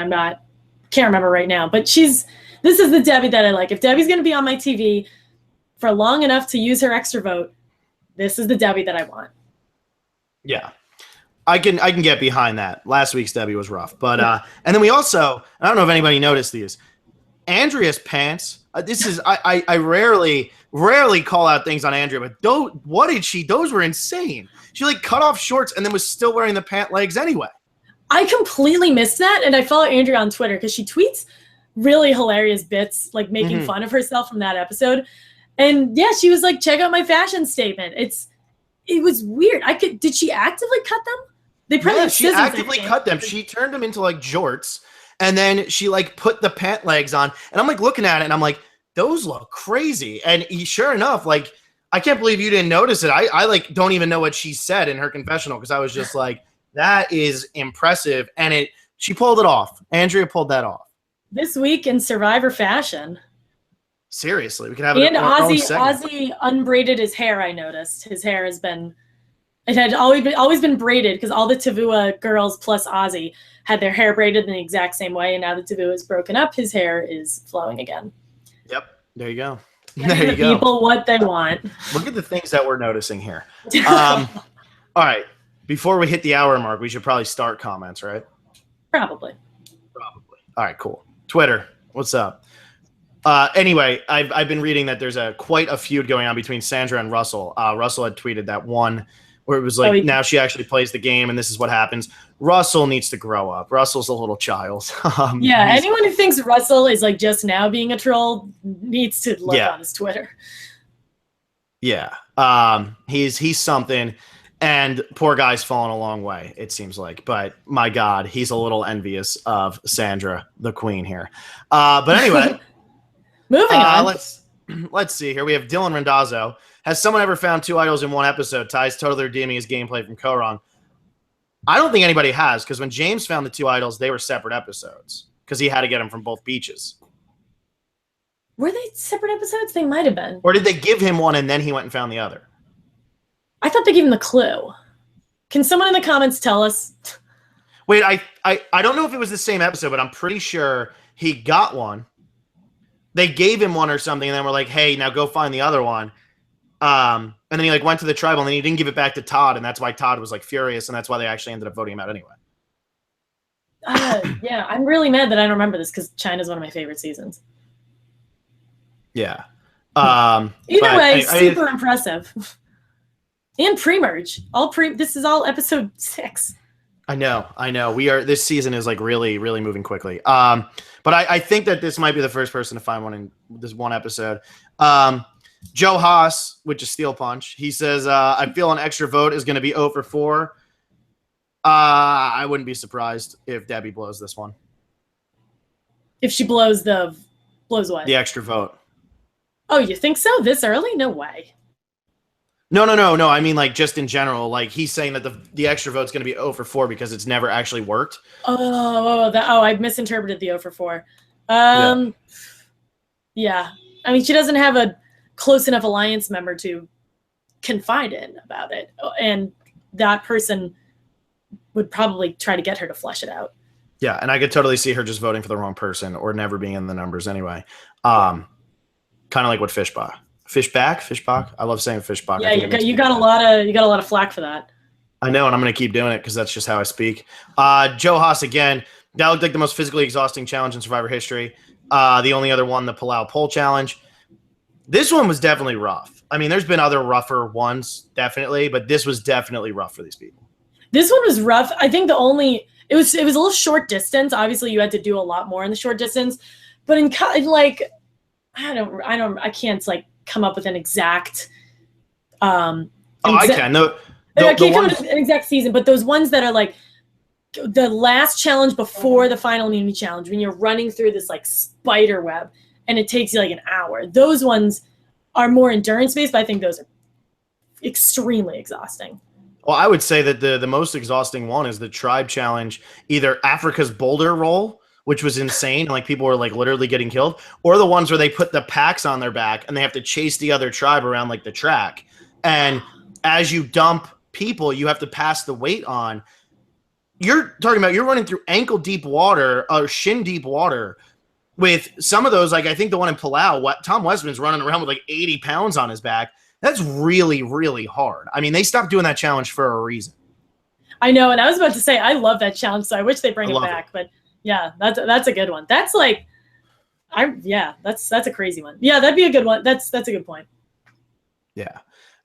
Speaker 2: can't remember right now, but this is the Debbie that I like. If Debbie's going to be on my TV for long enough to use her extra vote, this is the Debbie that I want.
Speaker 1: Yeah, I can get behind that. Last week's Debbie was rough, but and then we also, I don't know if anybody noticed these, Andrea's pants. This is I rarely call out things on Andrea, but those were insane. She like cut off shorts and then was still wearing the pant legs anyway.
Speaker 2: I completely missed that, and I follow Andrea on Twitter because she tweets really hilarious bits, like making fun of herself from that episode. And yeah, she was like, "Check out my fashion statement." It was weird. Did she actively cut them? They probably
Speaker 1: she actively cut them. She turned them into like jorts, and then she like put the pant legs on. And I'm like looking at it, and I'm like, those look crazy. And sure enough, like I can't believe you didn't notice it. I like don't even know what she said in her confessional because I was just like, that is impressive. And she pulled it off. Andrea pulled that off.
Speaker 2: This week in Survivor fashion.
Speaker 1: Seriously, we could have
Speaker 2: Ozzy unbraided his hair. I noticed his hair had always been braided because all the Tavua girls plus Ozzy had their hair braided in the exact same way, and now that Tavua is broken up, his hair is flowing again.
Speaker 1: Yep, there you go.
Speaker 2: There you go. People what they want.
Speaker 1: Look at the things that we're noticing here. All right, before we hit the hour mark, we should probably start comments, right?
Speaker 2: Probably.
Speaker 1: All right, cool. Twitter, what's up? Anyway, I've been reading that there's quite a feud going on between Sandra and Russell. Russell had tweeted that one where it was like, now she actually plays the game and this is what happens. Russell needs to grow up. Russell's a little child.
Speaker 2: Anyone who thinks Russell is like just now being a troll needs to look on his Twitter.
Speaker 1: Yeah. He's something, and poor guy's fallen a long way, it seems like. But my God, he's a little envious of Sandra, the queen here. But anyway,
Speaker 2: moving on.
Speaker 1: Let's see here. We have Dylan Randazzo. Has someone ever found two idols in one episode? Ty's totally redeeming his gameplay from Koron. I don't think anybody has, because when James found the two idols, they were separate episodes because he had to get them from both beaches.
Speaker 2: Were they separate episodes? They might have been.
Speaker 1: Or did they give him one and then he went and found the other?
Speaker 2: I thought they gave him the clue. Can someone in the comments tell us?
Speaker 1: Wait, I don't know if it was the same episode, but I'm pretty sure he got one. They gave him one or something, and then we're like, hey, now go find the other one. And then he like went to the tribal, and then he didn't give it back to Todd, and that's why Todd was like furious, and that's why they actually ended up voting him out anyway.
Speaker 2: Yeah, I'm really mad that I don't remember this because China's one of my favorite seasons.
Speaker 1: Yeah.
Speaker 2: Either way, super impressive. And pre-merge. This is all episode 6.
Speaker 1: I know. This season is like really, really moving quickly. But I think that this might be the first person to find one in this one episode. Joe Haas, which is Steel Punch, he says, I feel an extra vote is going to be 0 for 4. I wouldn't be surprised if Debbie blows this one.
Speaker 2: If she blows what?
Speaker 1: The extra vote.
Speaker 2: Oh, you think so? This early? No way.
Speaker 1: No. I mean, like, just in general, like, he's saying that the extra vote's going to be 0 for 4 because it's never actually worked.
Speaker 2: I misinterpreted the 0 for 4. Yeah. I mean, she doesn't have a close enough alliance member to confide in about it. And that person would probably try to get her to flesh it out.
Speaker 1: Yeah, and I could totally see her just voting for the wrong person or never being in the numbers anyway. Kind of like what Fishbach. Fishbach? I love saying Fishbach.
Speaker 2: Yeah, you got a lot of flack for that.
Speaker 1: I know, and I'm going to keep doing it because that's just how I speak. Joe Haas again. That looked like the most physically exhausting challenge in Survivor history. The only other one, the Palau Pole Challenge. This one was definitely rough. I mean, there's been other rougher ones, definitely, but this was definitely rough for these people. This
Speaker 2: one was rough. I think it was a little short distance. Obviously, you had to do a lot more in the short distance, but in like, I can't like come up with an exact. I
Speaker 1: can.
Speaker 2: I can't come up with an exact season, but those ones that are like the last challenge before the final immunity challenge, when you're running through this like spider web and it takes you like an hour. Those ones are more endurance based, but I think those are extremely exhausting.
Speaker 1: Well, I would say that the most exhausting one is the tribe challenge, either Africa's boulder roll, which was insane, and like people were like literally getting killed, or the ones where they put the packs on their back and they have to chase the other tribe around like the track. And as you dump people, you have to pass the weight on. You're running through ankle deep water or shin deep water with some of those, like I think the one in Palau, Tom Westman's running around with like 80 pounds on his back. That's really, really hard. I mean, they stopped doing that challenge for a reason.
Speaker 2: I know, and I was about to say I love that challenge, so I wish they bring it back. But yeah, that's a good one. That's like, that's a crazy one. Yeah, that'd be a good one. That's a good point.
Speaker 1: Yeah,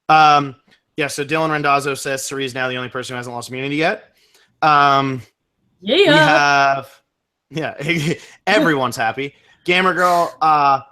Speaker 1: so Dylan Randazzo says Cirie is now the only person who hasn't lost immunity yet. We have, everyone's happy. Gamer Girl.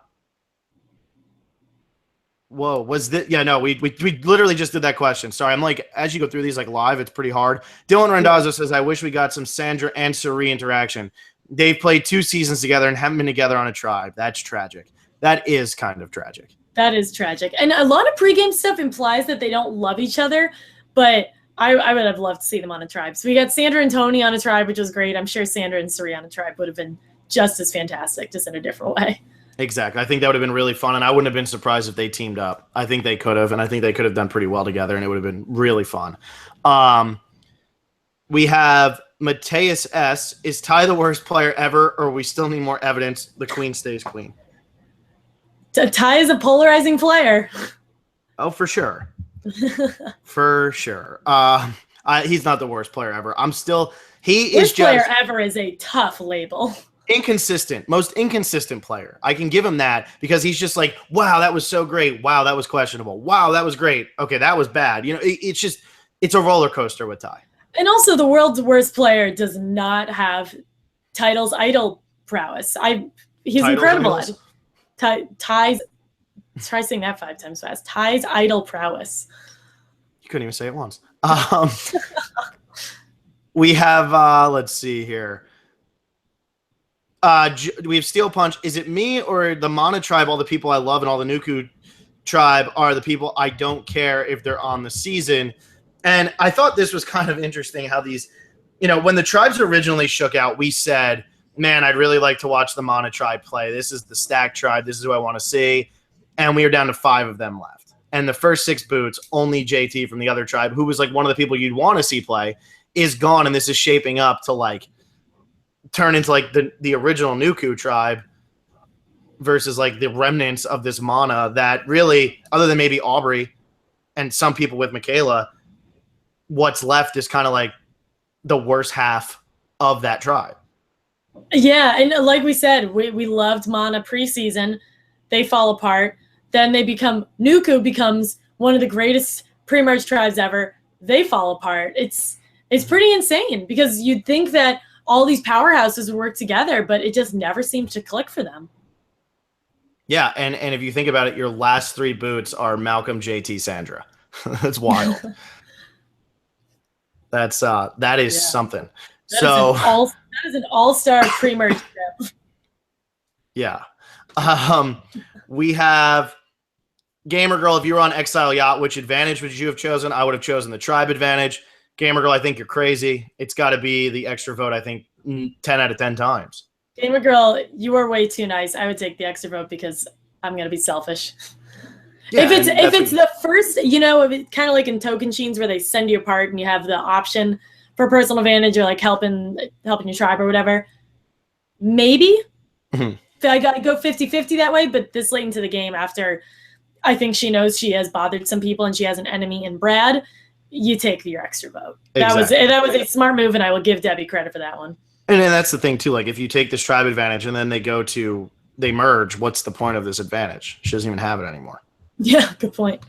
Speaker 1: Whoa, was this? Yeah, no, we literally just did that question. Sorry, I'm like, as you go through these like live, it's pretty hard. Dylan Randazzo says, I wish we got some Sandra and Cirie interaction. They've played 2 seasons together and haven't been together on a tribe. That's tragic. That is kind of tragic.
Speaker 2: That is tragic. And a lot of pregame stuff implies that they don't love each other, but I would have loved to see them on a tribe. So we got Sandra and Tony on a tribe, which was great. I'm sure Sandra and Cirie on a tribe would have been just as fantastic, just in a different way.
Speaker 1: Exactly. I think that would have been really fun, and I wouldn't have been surprised if they teamed up. I think they could have, and I think they could have done pretty well together, and it would have been really fun. We have Mateus S. Is Ty the worst player ever, or we still need more evidence the queen stays queen?
Speaker 2: Ty is a polarizing player.
Speaker 1: Oh, for sure. For sure. He's not the worst player ever. Worst
Speaker 2: player ever is a tough label.
Speaker 1: Inconsistent, most inconsistent player. I can give him that because he's just like, wow, that was so great. Wow, that was questionable. Wow, that was great. Okay, that was bad. It's a roller coaster with Ty.
Speaker 2: And also, the world's worst player does not have Title's idol prowess. He's Title's incredible. Ty's. Try saying that 5 times fast. Ty's idol prowess.
Speaker 1: You couldn't even say it once. We have. Let's see here. We have Steel Punch. Is it me or the Mana tribe, all the people I love, and all the Nuku tribe are the people I don't care if they're on the season? And I thought this was kind of interesting how these, when the tribes originally shook out, we said, man, I'd really like to watch the Mana tribe play. This is the Stack tribe. This is who I want to see. And we are down to 5 of them left. And the first 6 boots, only JT from the other tribe, who was like one of the people you'd want to see play, is gone. And this is shaping up to like turn into like the original Nuku tribe versus like the remnants of this Mana that really, other than maybe Aubrey and some people with Michaela, what's left is kind of like the worst half of that tribe.
Speaker 2: Yeah, and like we said, we loved Mana preseason. They fall apart. Then Nuku becomes one of the greatest pre-merge tribes ever. They fall apart. It's pretty insane because you'd think that all these powerhouses would work together, but it just never seems to click for them.
Speaker 1: Yeah, and if you think about it, your last 3 boots are Malcolm, JT, Sandra. That's wild. That is something.
Speaker 2: That is an all-star pre-merge trip.
Speaker 1: Yeah. We have Gamer Girl. If you were on Exile Yacht, which advantage would you have chosen? I would have chosen the tribe advantage. Gamer Girl, I think you're crazy. It's got to be the extra vote, I think, 10 out of 10 times.
Speaker 2: Gamer Girl, you are way too nice. I would take the extra vote because I'm going to be selfish.
Speaker 1: Yeah,
Speaker 2: if it's the first, kind of like in Token Sheens where they send you apart and you have the option for personal advantage or like helping your tribe or whatever, maybe. I got to go 50-50 that way, but this late into the game after I think she knows she has bothered some people and she has an enemy in Brad, you take your extra vote.
Speaker 1: Exactly.
Speaker 2: That was a smart move, and I will give Debbie credit for that one.
Speaker 1: And then that's the thing too. Like if you take this tribe advantage and then they merge, what's the point of this advantage? She doesn't even have it anymore.
Speaker 2: Yeah, good point.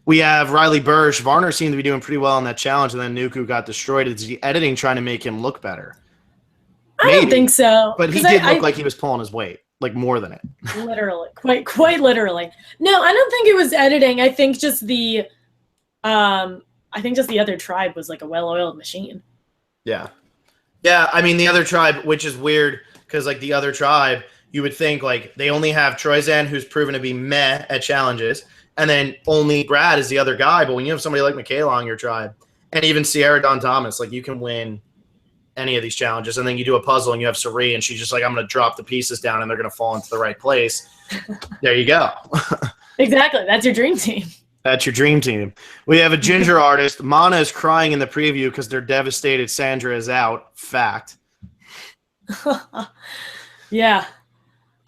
Speaker 1: We have Riley Burge. Varner seemed to be doing pretty well on that challenge, and then Nuku got destroyed. Is the editing trying to make him look better?
Speaker 2: I don't think so.
Speaker 1: But he did look like he was pulling his weight, like more than it.
Speaker 2: Literally, quite literally. No, I don't think it was editing. I think just the other tribe was like a well-oiled machine.
Speaker 1: Yeah. Yeah, I mean, the other tribe, which is weird, because, like, the other tribe, you would think, like, they only have Troyzan, who's proven to be meh at challenges, and then only Brad is the other guy. But when you have somebody like Michaela on your tribe, and even Sierra Dawn Thomas, like, you can win any of these challenges. And then you do a puzzle, and you have Sari, and she's just like, I'm going to drop the pieces down, and they're going to fall into the right place. There you go.
Speaker 2: Exactly. That's your dream team.
Speaker 1: That's your dream team. We have a ginger artist. Mana is crying in the preview because they're devastated Sandra is out. Fact.
Speaker 2: Yeah.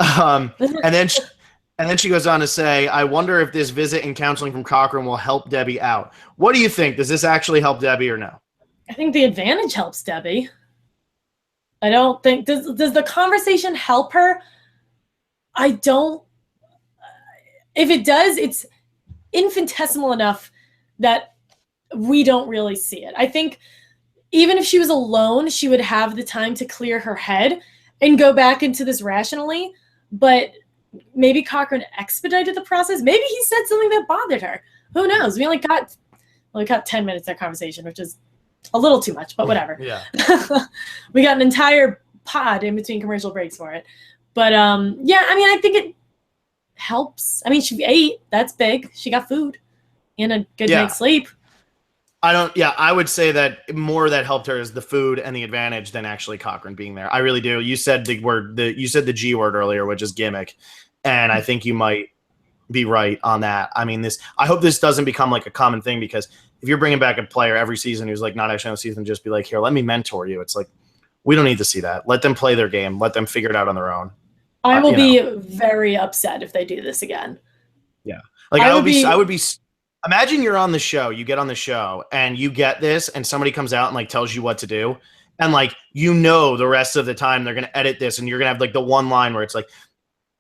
Speaker 1: And then she goes on to say, I wonder if this visit and counseling from Cochran will help Debbie out. What do you think? Does this actually help Debbie or no?
Speaker 2: I think the advantage helps Debbie. I don't think does the conversation help her? I don't. If it does, it's infinitesimal enough that we don't really see it. I think even if she was alone, she would have the time to clear her head and go back into this rationally. But maybe Cochran expedited the process. Maybe he said something that bothered her. Who knows? We only got 10 minutes of conversation, which is a little too much, but whatever.
Speaker 1: Yeah.
Speaker 2: We got an entire pod in between commercial breaks for it. But yeah, I mean, I think it helps. I mean, she ate. That's big. She got food and a good night's sleep.
Speaker 1: I would say that more that helped her is the food and the advantage than actually Cochran being there. I really do. You said the G word earlier, which is gimmick. And I think you might be right on that. I mean, I hope this doesn't become like a common thing, because if you're bringing back a player every season who's like not actually on the season, just be like, here, let me mentor you. It's like, we don't need to see that. Let them play their game. Let them figure it out on their own.
Speaker 2: I will be very upset if they do this again.
Speaker 1: Yeah. Like I would be imagine you're on the show, you get on the show and you get this and somebody comes out and like tells you what to do. And like, the rest of the time they're going to edit this and you're going to have like the one line where it's like,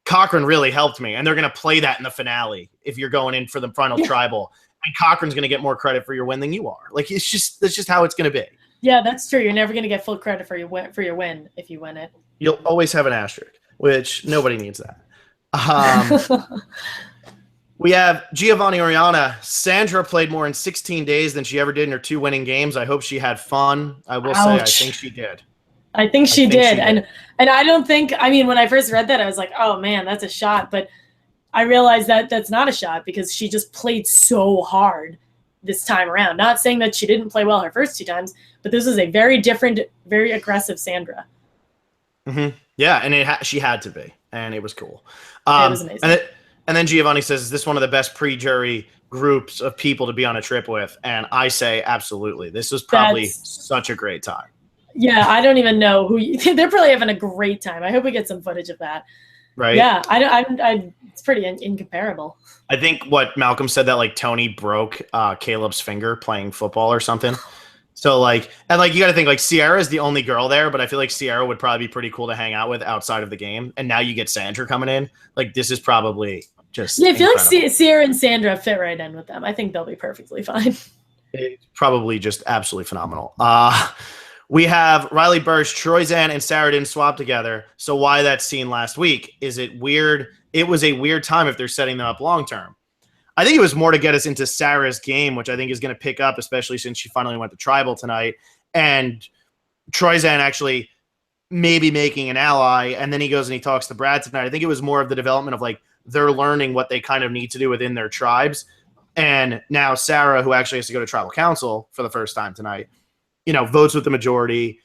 Speaker 1: Cochran really helped me. And they're going to play that in the finale if you're going in for the final tribal. And Cochran's going to get more credit for your win than you are. Like, that's just how it's going to be. Yeah,
Speaker 2: that's true. You're never going to get full credit for your win if you win it.
Speaker 1: You'll always have an asterisk, which nobody needs that. We have Giovanni Oriana. Sandra played more in 16 days than she ever did in her 2 winning games. I hope she had fun. I will say, I think she did.
Speaker 2: I think she did. And I don't think, I mean, when I first read that, I was like, oh man, that's a shot. But I realized that that's not a shot because she just played so hard this time around. Not saying that she didn't play well her first 2 times, but this was a very different, very aggressive Sandra.
Speaker 1: Mm-hmm. Yeah, and she had to be, and it was cool.
Speaker 2: It was amazing.
Speaker 1: And then Giovanni says, is this one of the best pre-jury groups of people to be on a trip with? And I say, absolutely. This was probably such a great time.
Speaker 2: Yeah, I don't even know they're probably having a great time. I hope we get some footage of that.
Speaker 1: Right.
Speaker 2: Yeah, it's pretty incomparable.
Speaker 1: I think what Malcolm said that like Tony broke Caleb's finger playing football or something. So like, and like you got to think like Sierra is the only girl there, but I feel like Sierra would probably be pretty cool to hang out with outside of the game. And now you get Sandra coming in. Like this is probably Just
Speaker 2: Yeah, I feel
Speaker 1: incredible.
Speaker 2: like Sierra and Sandra fit right in with them. I think they'll be perfectly fine.
Speaker 1: It's probably just absolutely phenomenal. We have Riley Burch, Troyzan, and Sarah didn't swap together. So why that scene last week? Is it weird? It was a weird time if they're setting them up long term. I think it was more to get us into Sarah's game, which I think is going to pick up, especially since she finally went to Tribal tonight. And Troyzan actually maybe making an ally, and then he goes and he talks to Brad tonight. I think it was more of the development of like they're learning what they kind of need to do within their tribes. And now Sarah, who actually has to go to Tribal Council for the first time tonight, votes with the majority,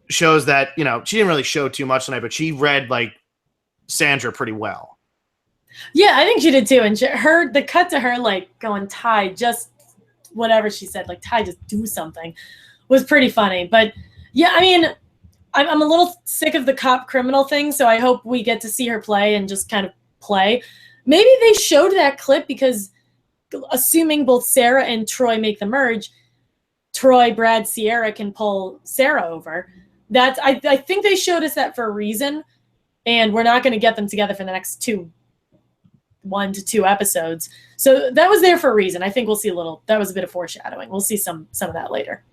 Speaker 1: shows that, she didn't really show too much tonight, but she read like Sandra pretty well.
Speaker 2: Yeah, I think she did too. And the cut to her like going, Ty, just whatever she said, like Ty, just do something, was pretty funny. But yeah, I mean, I'm a little sick of the cop criminal thing, so I hope we get to see her play and just kind of play. Maybe they showed that clip because assuming both Sarah and Troy make the merge, Troy, Brad, Sierra can pull Sarah over. I think they showed us that for a reason, and we're not going to get them together for the next 1 to 2 episodes. So that was there for a reason. I think we'll see that was a bit of foreshadowing. We'll see some of that later.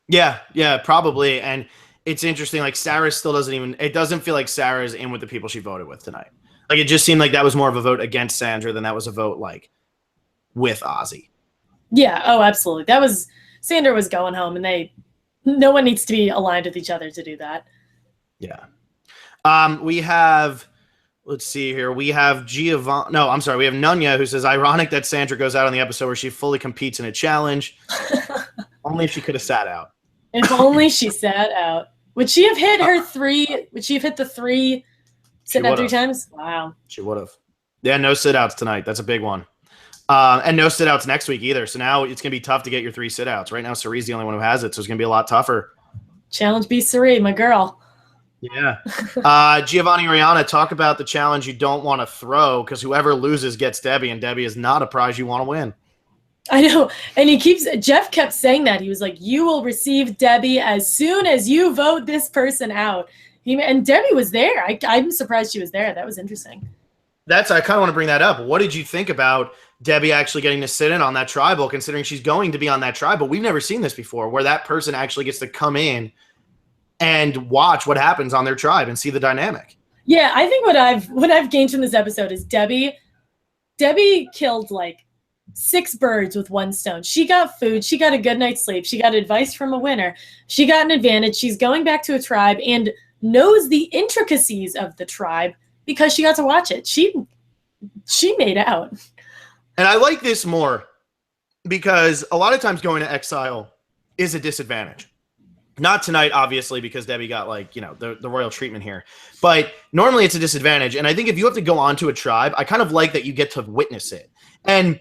Speaker 1: Yeah, probably. And it's interesting, like Sarah still it doesn't feel like Sarah's in with the people she voted with tonight. Like it just seemed like that was more of a vote against Sandra than that was a vote like with Ozzy.
Speaker 2: Yeah, oh, absolutely. Sandra was going home, and no one needs to be aligned with each other to do that.
Speaker 1: Yeah. We have, let's see here. We have we have Nunya, who says, ironic that Sandra goes out on the episode where she fully competes in a challenge. Only if she could have sat out.
Speaker 2: If only she sat out. Would she have hit her 3? Would she have hit the 3 sitting out 3 times? Wow.
Speaker 1: She would have. Yeah, no sit-outs tonight. That's a big one. And no sit-outs next week either. So now it's going to be tough to get your 3 sit-outs. Right now, Cerie's the only one who has it, so it's going to be a lot tougher.
Speaker 2: Challenge B. Cerie, my girl.
Speaker 1: Yeah. Giovanni Rihanna, talk about the challenge you don't want to throw, because whoever loses gets Debbie, and Debbie is not a prize you want to win.
Speaker 2: I know. And Jeff kept saying that. He was like, you will receive Debbie as soon as you vote this person out. And Debbie was there. I'm surprised she was there. That was interesting.
Speaker 1: I kind of want to bring that up. What did you think about Debbie actually getting to sit in on that tribal, considering she's going to be on that tribal? We've never seen this before, where that person actually gets to come in and watch what happens on their tribe and see the dynamic.
Speaker 2: Yeah, I think what I've gained from this episode is Debbie killed like 6 birds with 1 stone. She got food. She got a good night's sleep. She got advice from a winner. She got an advantage. She's going back to a tribe and knows the intricacies of the tribe because she got to watch it. She made out.
Speaker 1: And I like this more because a lot of times going to exile is a disadvantage. Not tonight, obviously, because Debbie got the royal treatment here. But normally it's a disadvantage. And I think if you have to go onto a tribe, I kind of like that you get to witness it. And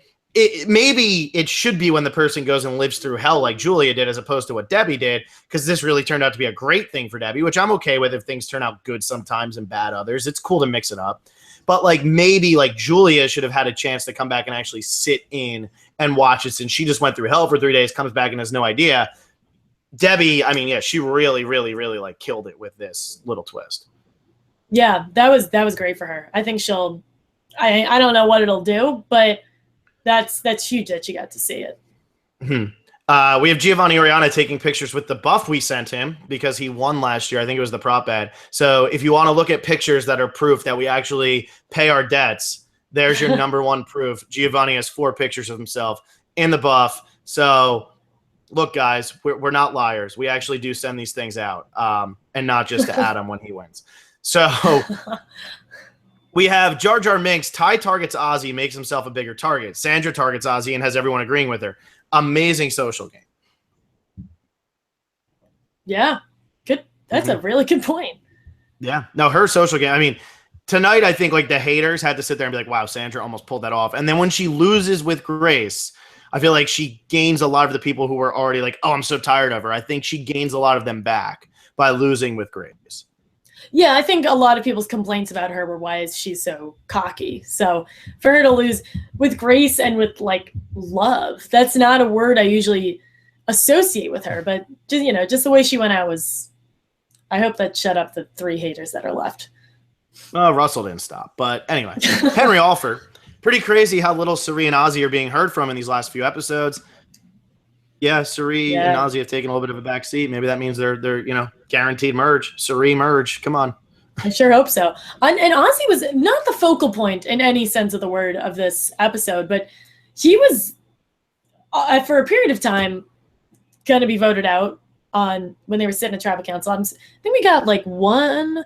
Speaker 1: maybe it should be when the person goes and lives through hell like Julia did, as opposed to what Debbie did, because this really turned out to be a great thing for Debbie, which I'm okay with if things turn out good sometimes and bad others. It's cool to mix it up. But maybe Julia should have had a chance to come back and actually sit in and watch it, since she just went through hell for 3 days, comes back and has no idea. Debbie, I mean, yeah, she really, really, really killed it with this little twist.
Speaker 2: Yeah, that was great for her. I think I don't know what it'll do, but that's huge that you got to see it.
Speaker 1: Mm-hmm. We have Giovanni Oriana taking pictures with the buff we sent him because he won last year. I think it was the prop ad. So if you want to look at pictures that are proof that we actually pay our debts, there's your number one proof. Giovanni has 4 pictures of himself in the buff. So look, guys, we're not liars. We actually do send these things out, and not just to Adam when he wins. So we have Jar Jar Minks. Ty targets Ozzy, makes himself a bigger target. Sandra targets Ozzy and has everyone agreeing with her. Amazing social game.
Speaker 2: Yeah, good. That's a really good point.
Speaker 1: Yeah. No, her social game. I mean, tonight I think the haters had to sit there and be like, wow, Sandra almost pulled that off. And then when she loses with Grace, I feel like she gains a lot of the people who were already like, oh, I'm so tired of her. I think she gains a lot of them back by losing with Grace.
Speaker 2: Yeah, I think a lot of people's complaints about her were, why is she so cocky? So for her to lose with Grace and with love, that's not a word I usually associate with her. But just the way she went out was, I hope that shut up the 3 haters that are left.
Speaker 1: Russell didn't stop. But anyway, Henry Alford. Pretty crazy how little Cirie and Ozzy are being heard from in these last few episodes. Yeah, Cirie and Ozzy have taken a little bit of a back seat. Maybe that means they're guaranteed merge. Cirie merge. Come on.
Speaker 2: I sure hope so. And Ozzy was not the focal point in any sense of the word of this episode, but he was, for a period of time, going to be voted out on when they were sitting at tribal council. I think we got one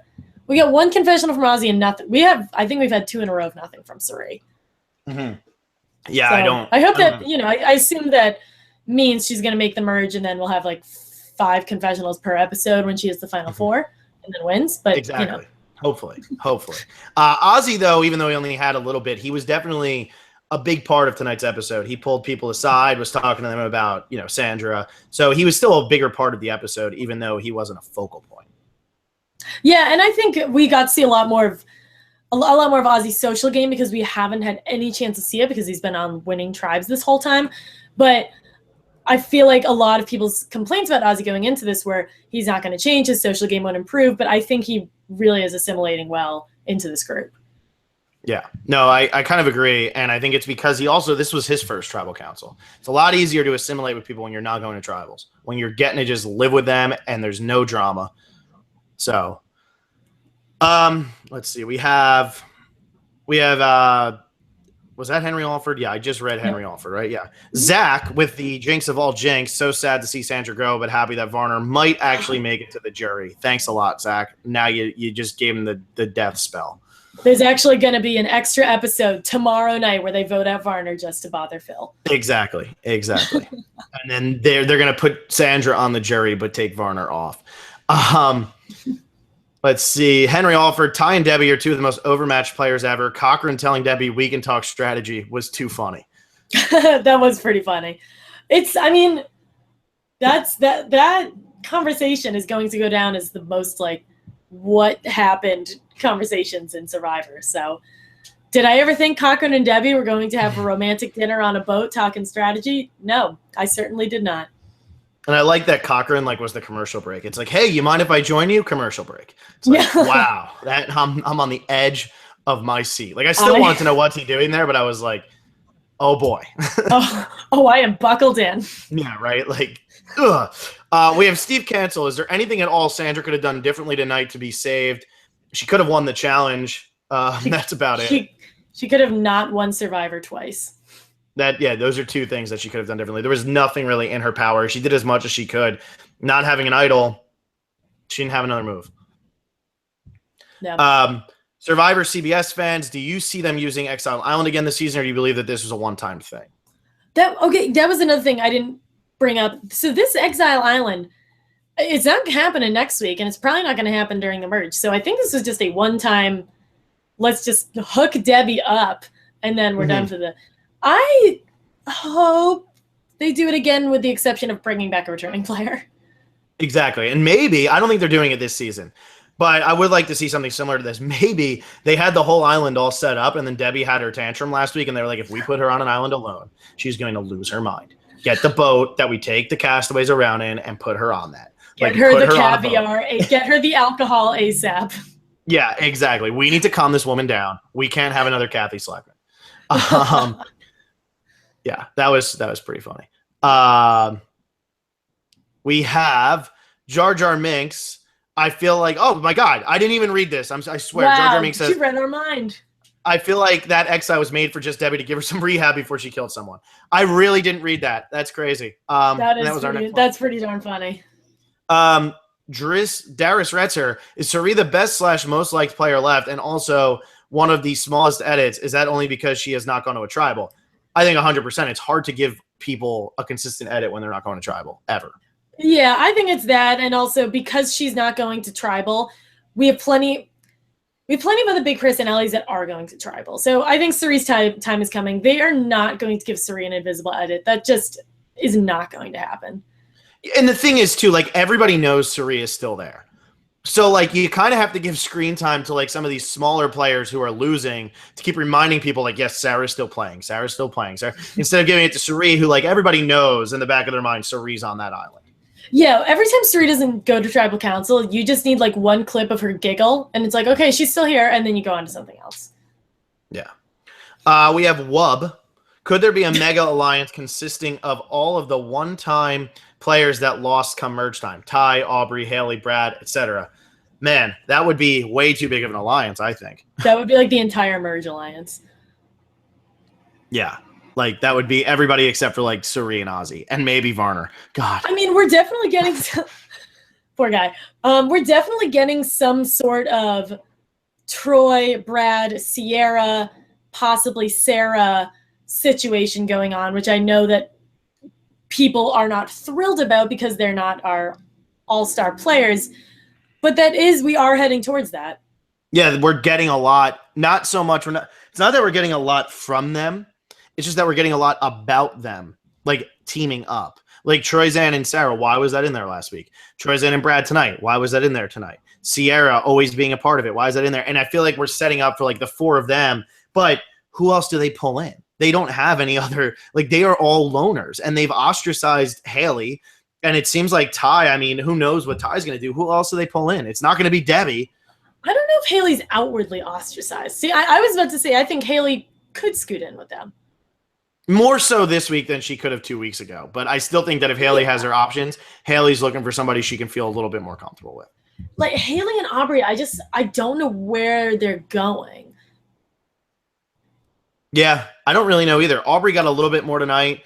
Speaker 2: confessional from Ozzy and nothing. I think we've had 2 in a row of nothing from Cirie.
Speaker 1: Mm-hmm. Yeah,
Speaker 2: so I hope that, I assume that means she's going to make the merge, and then we'll have 5 confessionals per episode when she is the final 4 and then wins. But
Speaker 1: exactly. Hopefully. Ozzy, though, even though he only had a little bit, he was definitely a big part of tonight's episode. He pulled people aside, was talking to them about, Sandra. So he was still a bigger part of the episode, even though he wasn't a focal point.
Speaker 2: Yeah, and I think we got to see a lot more of Ozzy's social game because we haven't had any chance to see it because he's been on Winning Tribes this whole time. But I feel like a lot of people's complaints about Ozzy going into this were he's not going to change, his social game won't improve, but I think he really is assimilating well into this group.
Speaker 1: Yeah, no, I kind of agree, and I think it's because this was his first tribal council. It's a lot easier to assimilate with people when you're not going to tribals, when you're getting to just live with them and there's no drama. So, let's see, we have was that Henry Alford? Yeah, I just read Henry Alford, right? Yeah. Zach with the jinx of all jinx. So sad to see Sandra go, but happy that Varner might actually make it to the jury. Thanks a lot, Zach. Now you just gave him the death spell.
Speaker 2: There's actually going to be an extra episode tomorrow night where they vote out Varner just to bother Phil.
Speaker 1: Exactly. And then they're going to put Sandra on the jury, but take Varner off. Let's see. Henry Alford, Ty and Debbie are 2 of the most overmatched players ever. Cochran telling Debbie we can talk strategy was too funny.
Speaker 2: That was pretty funny. That conversation is going to go down as the most what happened conversations in Survivor. So did I ever think Cochran and Debbie were going to have a romantic dinner on a boat talking strategy? No, I certainly did not.
Speaker 1: And I like that Cochran was the commercial break. It's hey, you mind if I join you? Commercial break. It's wow, that I'm on the edge of my seat. I still wanted to know what's he doing there, but I was oh boy.
Speaker 2: I am buckled in.
Speaker 1: Yeah, right. Ugh. We have Steve Cancel. Is there anything at all Sandra could have done differently tonight to be saved? She could have won the challenge. That's about it.
Speaker 2: She could have not won Survivor twice.
Speaker 1: Those are 2 things that she could have done differently. There was nothing really in her power. She did as much as she could. Not having an idol, she didn't have another move.
Speaker 2: Yeah.
Speaker 1: Survivor CBS fans, do you see them using Exile Island again this season, or do you believe that this was a one-time thing?
Speaker 2: That was another thing I didn't bring up. So this Exile Island, it's not happening next week, and it's probably not going to happen during the merge. So I think this was just a one-time, let's just hook Debbie up, and then we're done for the... I hope they do it again with the exception of bringing back a returning player.
Speaker 1: Exactly. And maybe, I don't think they're doing it this season, but I would like to see something similar to this. Maybe they had the whole island all set up, and then Debbie had her tantrum last week, and they were if we put her on an island alone, she's going to lose her mind. Get the boat that we take the castaways around in and put her on that.
Speaker 2: Get her the caviar, get her the alcohol ASAP.
Speaker 1: Yeah, exactly. We need to calm this woman down. We can't have another Kathy Slackman. Yeah, that was pretty funny. We have Jar Jar Minks. I feel oh my God, I didn't even read this. I swear.
Speaker 2: Wow,
Speaker 1: Jar Jar Minks says,
Speaker 2: she read our mind.
Speaker 1: I feel like that exile was made for just Debbie to give her some rehab before she killed someone. I really didn't read that. That's crazy.
Speaker 2: That's pretty darn funny.
Speaker 1: Darius Retzer, is Cirie the best / most liked player left, and also one of the smallest edits? Is that only because she has not gone to a tribal? I think 100%. It's hard to give people a consistent edit when they're not going to tribal ever.
Speaker 2: Yeah, I think it's that, and also because she's not going to tribal, we have plenty of other big personalities that are going to tribal. So I think Cirie's time is coming. They are not going to give Cirie an invisible edit. That just is not going to happen.
Speaker 1: And the thing is, too, everybody knows Cirie is still there. So, you kind of have to give screen time to, some of these smaller players who are losing to keep reminding people, yes, Sarah's still playing. Sarah, instead of giving it to Cirie, who, everybody knows in the back of their mind, Cirie's on that island.
Speaker 2: Yeah, every time Suri doesn't go to tribal council, you just need like one clip of her giggle, and it's like, okay, she's still here, and then you go on to something else.
Speaker 1: Yeah. We have WUB. Could there be a mega alliance consisting of all of the one-time players that lost come merge time? Ty, Aubrey, Haley, Brad, etc. Man, that would be way too big of an alliance, I think.
Speaker 2: That would be like the entire merge alliance.
Speaker 1: Yeah. Like, that would be everybody except for, like, Suri and Ozzy. And maybe Varner. God.
Speaker 2: I mean, we're definitely getting poor guy. We're definitely getting some sort of Troy, Brad, Sierra, possibly Sarah situation going on, which I know that people are not thrilled about because they're not our all-star players. But we are heading towards that.
Speaker 1: Yeah, we're getting a lot. Not so much. It's not that we're getting a lot from them. It's just that we're getting a lot about them, like teaming up. Like Troyzan and Sarah, why was that in there last week? Troyzan and Brad tonight, why was that in there tonight? Sierra always being a part of it, why is that in there? And I feel like we're setting up for like the four of them, but who else do they pull in? They don't have any other, like they are all loners, and they've ostracized Haley, and it seems like Ty, I mean, who knows what Ty's going to do? Who else do they pull in? It's not going to be Debbie.
Speaker 2: I don't know if Haley's outwardly ostracized. See, I was about to say, I think Haley could scoot in with them.
Speaker 1: More so this week than she could have 2 weeks ago. But I still think that if Haley has her options, Haley's looking for somebody she can feel a little bit more comfortable with.
Speaker 2: Like Haley and Aubrey, I don't know where they're going.
Speaker 1: Yeah, I don't really know either. Aubrey got a little bit more tonight.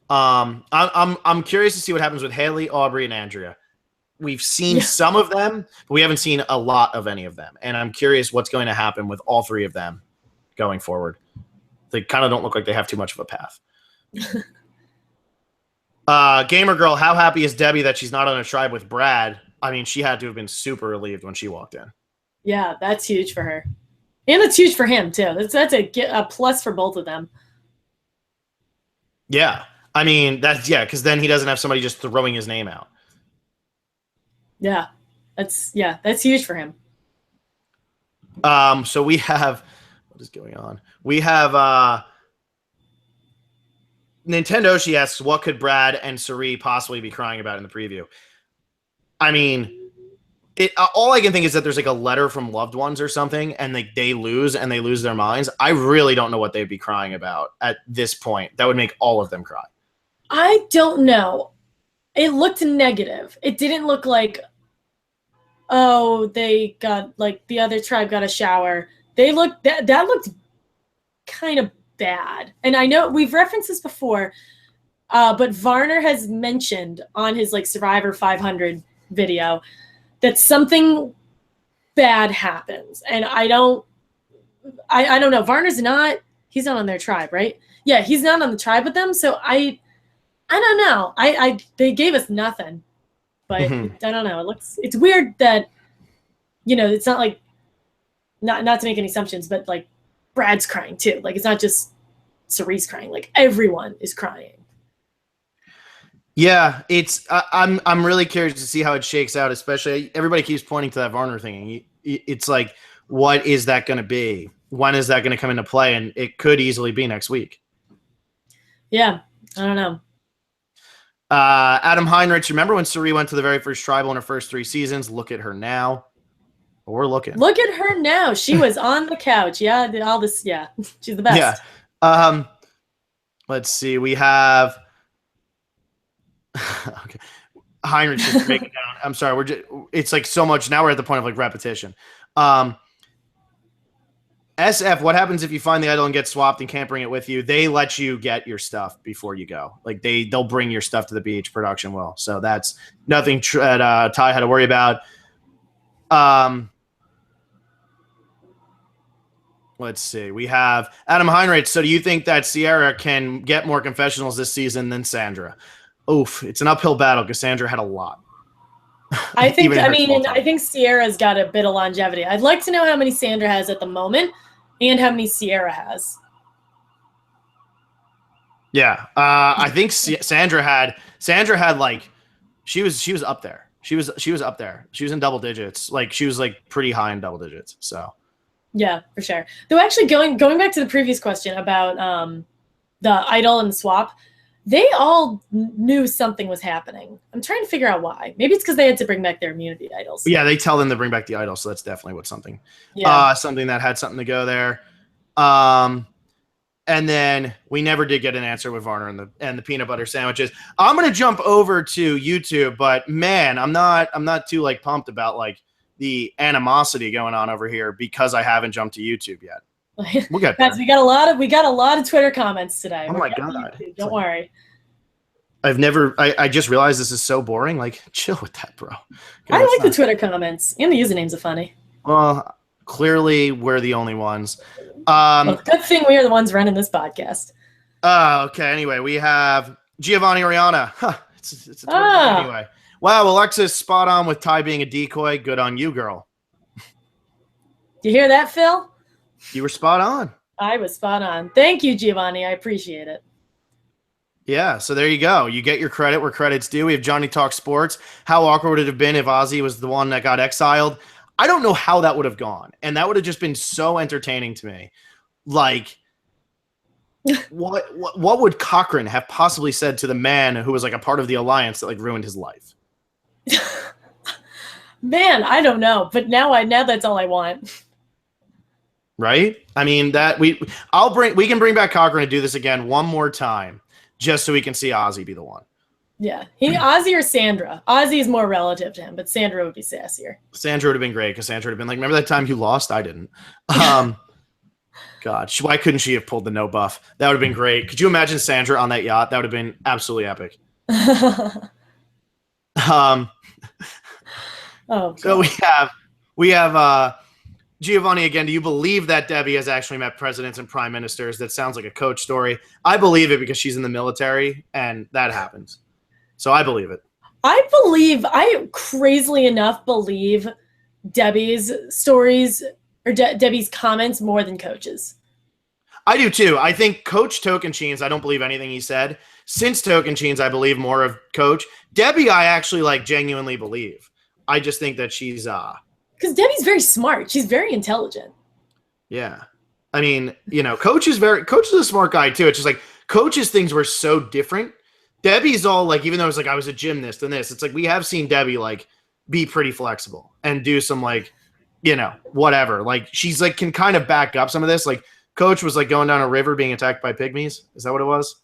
Speaker 1: I'm curious to see what happens with Haley, Aubrey, and Andrea. We've seen some of them, but we haven't seen a lot of any of them. And I'm curious what's going to happen with all three of them going forward. They kind of don't look like they have too much of a path. Gamer Girl, how happy is Debbie that she's not on a tribe with Brad? I mean, she had to have been super relieved when she walked in.
Speaker 2: Yeah, that's huge for her. And it's huge for him, too. That's a plus for both of them.
Speaker 1: Yeah. I mean, because then he doesn't have somebody just throwing his name out.
Speaker 2: Yeah. That's huge for him.
Speaker 1: So we have... What is going on? We have Nintendo. She asks, what could Brad and Suri possibly be crying about in the preview? I mean, all I can think is that there's like a letter from loved ones or something, and they lose their minds. I really don't know what they'd be crying about at this point. That would make all of them cry.
Speaker 2: I don't know. It looked negative. It didn't look like, oh, they got like the other tribe got a shower. That looked kind of bad. And I know we've referenced this before, but Varner has mentioned on his like Survivor 500 video that something bad happens. And I don't know. Varner's he's not on their tribe, right? Yeah, he's not on the tribe with them. So I don't know. They gave us nothing, but I don't know. It's weird that, it's not like, not to make any assumptions, but like Brad's crying too. Like it's not just Suri's crying. Like everyone is crying.
Speaker 1: Yeah, I'm really curious to see how it shakes out. Especially everybody keeps pointing to that Varner thing. It's like, what is that going to be? When is that going to come into play? And it could easily be next week.
Speaker 2: Yeah, I don't know.
Speaker 1: Adam Heinrich, remember when Suri went to the very first tribal in her first 3 seasons? Look at her now. We're looking.
Speaker 2: Look at her now. She was on the couch. Yeah, all this. Yeah, she's the best.
Speaker 1: Yeah. Let's see. We have. Okay. Heinrich just break it down. I'm sorry. It's like so much. Now we're at the point of like repetition. SF, what happens if you find the idol and get swapped and can't bring it with you? They let you get your stuff before you go. Like they'll bring your stuff to the beach. Production will. So that's nothing Ty had to worry about. Let's see. We have Adam Heinrich. So do you think that Sierra can get more confessionals this season than Sandra? Oof, it's an uphill battle because Sandra had a lot.
Speaker 2: I think Sierra's got a bit of longevity. I'd like to know how many Sandra has at the moment and how many Sierra has.
Speaker 1: Yeah. I think Sandra had like she was up there. She was up there. She was in double digits. Like she was like pretty high in double digits. So
Speaker 2: yeah, for sure. Though actually going back to the previous question about the idol and the swap, they all knew something was happening. I'm trying to figure out why. Maybe it's because they had to bring back their immunity idols.
Speaker 1: Yeah, they tell them to bring back the idol, so that's definitely what's something.
Speaker 2: Yeah.
Speaker 1: Something that had something to go there. And then we never did get an answer with Varner and the peanut butter sandwiches. I'm gonna jump over to YouTube, but man, I'm not too like pumped about like the animosity going on over here because I haven't jumped to YouTube yet. We'll get there.
Speaker 2: Guys, we got a lot of Twitter comments today.
Speaker 1: Oh my god!
Speaker 2: Don't worry.
Speaker 1: I just realized this is so boring. Like, chill with that, bro.
Speaker 2: I like the Twitter comments and the usernames are funny.
Speaker 1: Well, clearly we're the only ones.
Speaker 2: Well, good thing we are the ones running this podcast.
Speaker 1: Okay. Anyway, we have Giovanni Oriana. Huh, it's a Twitter anyway. Wow, Alexis spot on with Ty being a decoy. Good on you, girl.
Speaker 2: Do you hear that, Phil?
Speaker 1: You were spot on.
Speaker 2: I was spot on. Thank you, Giovanni. I appreciate it.
Speaker 1: Yeah, so there you go. You get your credit where credit's due. We have Johnny Talk Sports. How awkward would it have been if Ozzy was the one that got exiled? I don't know how that would have gone. And that would have just been so entertaining to me. Like, what would Cochran have possibly said to the man who was like a part of the alliance that like ruined his life?
Speaker 2: Man, I don't know. But now that's all I want.
Speaker 1: Right? I mean, we can bring back Cochran and do this again one more time just so we can see Ozzy be the one.
Speaker 2: Yeah. Ozzy or Sandra. Ozzy is more relative to him, but Sandra would be sassier.
Speaker 1: Sandra would have been great because Sandra would have been like, remember that time you lost? I didn't. God, why couldn't she have pulled the no buff? That would have been great. Could you imagine Sandra on that yacht? That would have been absolutely epic. So we have Giovanni again. Do you believe that Debbie has actually met presidents and prime ministers? That sounds like a coach story. I believe it because she's in the military and that happens. So I believe it.
Speaker 2: I crazily enough believe Debbie's stories or Debbie's comments more than Coach's.
Speaker 1: I do too. I think Coach Tocantins, I don't believe anything he said. Since Tocantins, I believe more of Coach. Debbie, I actually like genuinely believe. I just think that she's
Speaker 2: because Debbie's very smart. She's very intelligent.
Speaker 1: Yeah. I mean, Coach is a smart guy too. It's just like Coach's things were so different. Debbie's all like, even though it's like I was a gymnast and this, it's like we have seen Debbie like be pretty flexible and do some like, whatever. Like she's like can kind of back up some of this. Like Coach was like going down a river being attacked by pygmies. Is that what it was?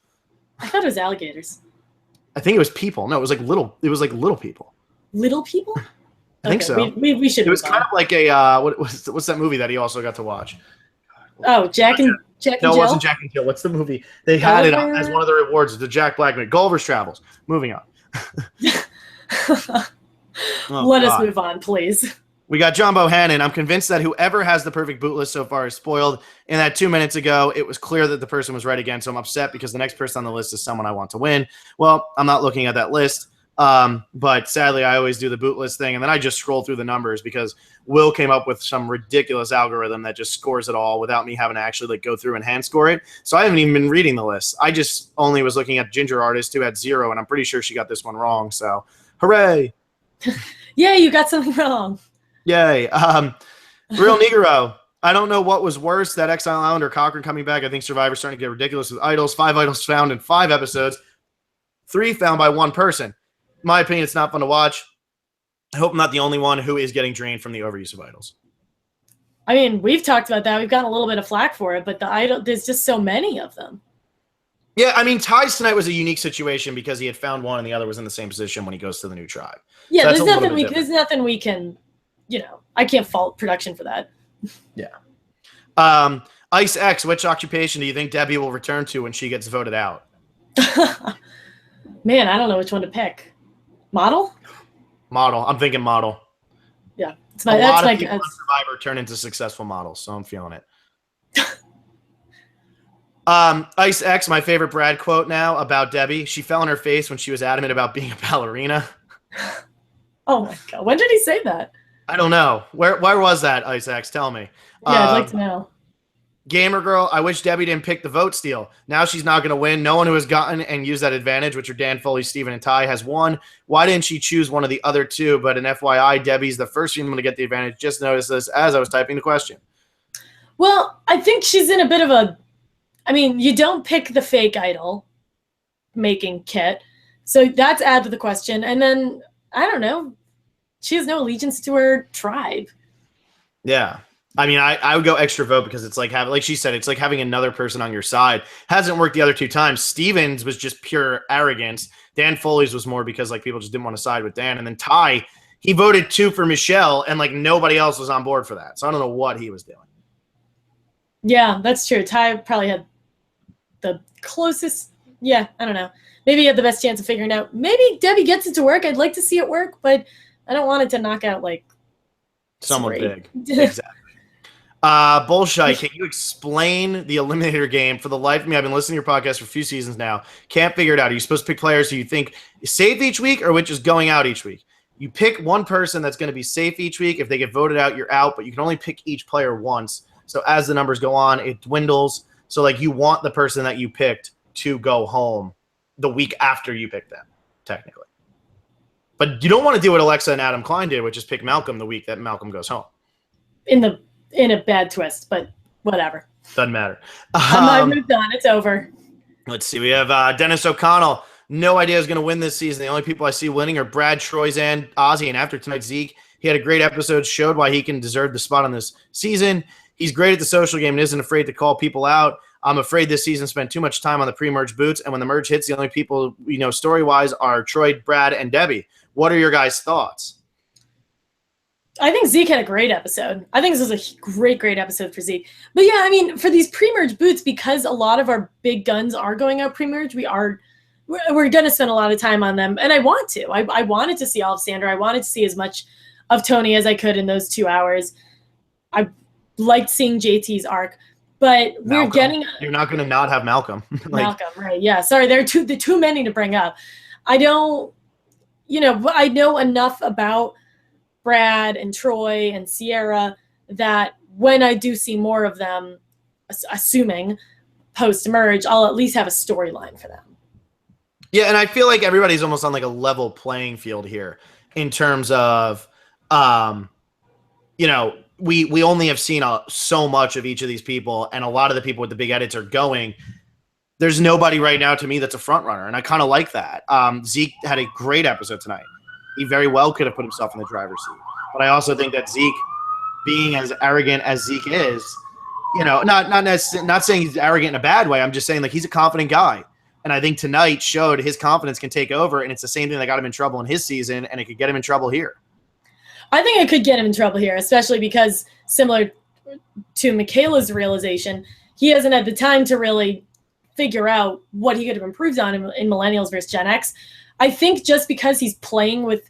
Speaker 2: I thought it was alligators.
Speaker 1: I think it was people. No, it was like little people.
Speaker 2: Little people?
Speaker 1: I think so.
Speaker 2: We should.
Speaker 1: It was kind of like a what's that movie that he also got to watch?
Speaker 2: Oh, Jack and Jill?
Speaker 1: No, it wasn't Jack and Jill. What's the movie? They had it as one of the rewards. The Jack Black movie. Gulliver's Travels. Moving on.
Speaker 2: Let us move on, please.
Speaker 1: We got John Bohannon. I'm convinced that whoever has the perfect boot list so far is spoiled. In that 2 minutes ago, it was clear that the person was right again, so I'm upset because the next person on the list is someone I want to win. Well, I'm not looking at that list. But sadly, I always do the boot list thing, and then I just scroll through the numbers because Will came up with some ridiculous algorithm that just scores it all without me having to actually like go through and hand score it. So I haven't even been reading the list. I just only was looking at Ginger Artist who had 0, and I'm pretty sure she got this one wrong. So hooray!
Speaker 2: Yay, you got something wrong.
Speaker 1: Yay! Real Negro. I don't know what was worse, that Exile Island or Cochran coming back. I think Survivor's starting to get ridiculous with idols. 5 idols found in 5 episodes. 3 found by 1 person. In my opinion, it's not fun to watch. I hope I'm not the only one who is getting drained from the overuse of idols.
Speaker 2: I mean, we've talked about that. We've gotten a little bit of flack for it, but there's just so many of them.
Speaker 1: Yeah, I mean, Ty's tonight was a unique situation because he had found one and the other was in the same position when he goes to the new tribe.
Speaker 2: Yeah, so there's nothing we can, I can't fault production for that.
Speaker 1: Yeah. Ice X, which occupation do you think Debbie will return to when she gets voted out?
Speaker 2: Man, I don't know which one to pick. Model.
Speaker 1: I'm thinking model.
Speaker 2: Yeah,
Speaker 1: a lot of people on Survivor turn into successful models, so I'm feeling it. Ice X, my favorite Brad quote now about Debbie. She fell on her face when she was adamant about being a ballerina.
Speaker 2: Oh my god, when did he say that?
Speaker 1: I don't know. Where was that, Ice X? Tell me.
Speaker 2: Yeah, I'd like to know.
Speaker 1: Gamer Girl, I wish Debbie didn't pick the vote steal. Now she's not going to win. No one who has gotten and used that advantage, which are Dan Foley, Steven, and Ty, has won. Why didn't she choose one of the other 2? But an FYI, Debbie's the first female to get the advantage. Just noticed this as I was typing the question.
Speaker 2: Well, I think she's in a bit of you don't pick the fake idol. making Kit. So that's add to the question. And then, I don't know, she has no allegiance to her tribe.
Speaker 1: Yeah. I mean, I would go extra vote because it's like having, like she said, it's like having another person on your side. Hasn't worked the other 2 times. Stevens was just pure arrogance. Dan Foley's was more because like people just didn't want to side with Dan. And then Ty, he voted 2 for Michelle, and like nobody else was on board for that. So I don't know what he was doing.
Speaker 2: Yeah, that's true. Ty probably had the closest. Yeah, I don't know. Maybe he had the best chance of figuring out. Maybe Debbie gets it to work. I'd like to see it work, but I don't want it to knock out like
Speaker 1: someone big. Exactly. Bullshit, can you explain the Eliminator game? For the life of me, I've been listening to your podcast for a few seasons now. Can't figure it out. Are you supposed to pick players who you think is safe each week or which is going out each week? You pick one person that's going to be safe each week. If they get voted out, you're out, but you can only pick each player once. So as the numbers go on, it dwindles. So like you want the person that you picked to go home the week after you pick them, technically. But you don't want to do what Alexa and Adam Klein did, which is pick Malcolm the week that Malcolm goes home.
Speaker 2: In a bad twist, but whatever.
Speaker 1: Doesn't matter.
Speaker 2: I've moved on. It's over.
Speaker 1: Let's see. We have Dennis O'Connell. No idea who's going to win this season. The only people I see winning are Brad, Troyzan, Ozzy, and after tonight, Zeke. He had a great episode, showed why he can deserve the spot on this season. He's great at the social game and isn't afraid to call people out. I'm afraid this season spent too much time on the pre-merge boots, and when the merge hits, the only people we know story-wise are Troy, Brad, and Debbie. What are your guys' thoughts?
Speaker 2: I think Zeke had a great episode. I think this was a great episode for Zeke. But yeah, I mean, for these pre-merge boots, because a lot of our big guns are going out pre-merge, we're going to spend a lot of time on them. And I want to. I wanted to see all of Sandra. I wanted to see as much of Tony as I could in those 2 hours. I liked seeing JT's arc. But we're getting...
Speaker 1: You're not going to not have Malcolm.
Speaker 2: Malcolm, right. Yeah, sorry. There are too many to bring up. I don't... I know enough about Brad and Troy and Sierra that when I do see more of them, assuming post-merge, I'll at least have a storyline for them.
Speaker 1: Yeah, and I feel like everybody's almost on like a level playing field here in terms of, we only have seen so much of each of these people, and a lot of the people with the big edits are going. There's nobody right now to me that's a front runner, and I kind of like that. Zeke had a great episode tonight. He very well could have put himself in the driver's seat. But I also think that Zeke, being as arrogant as Zeke is, not saying he's arrogant in a bad way. I'm just saying like he's a confident guy. And I think tonight showed his confidence can take over, and it's the same thing that got him in trouble in his season, and it could get him in trouble here.
Speaker 2: I think it could get him in trouble here, especially because similar to Michaela's realization, he hasn't had the time to really figure out what he could have improved on in Millennials versus Gen X. I think just because he's playing with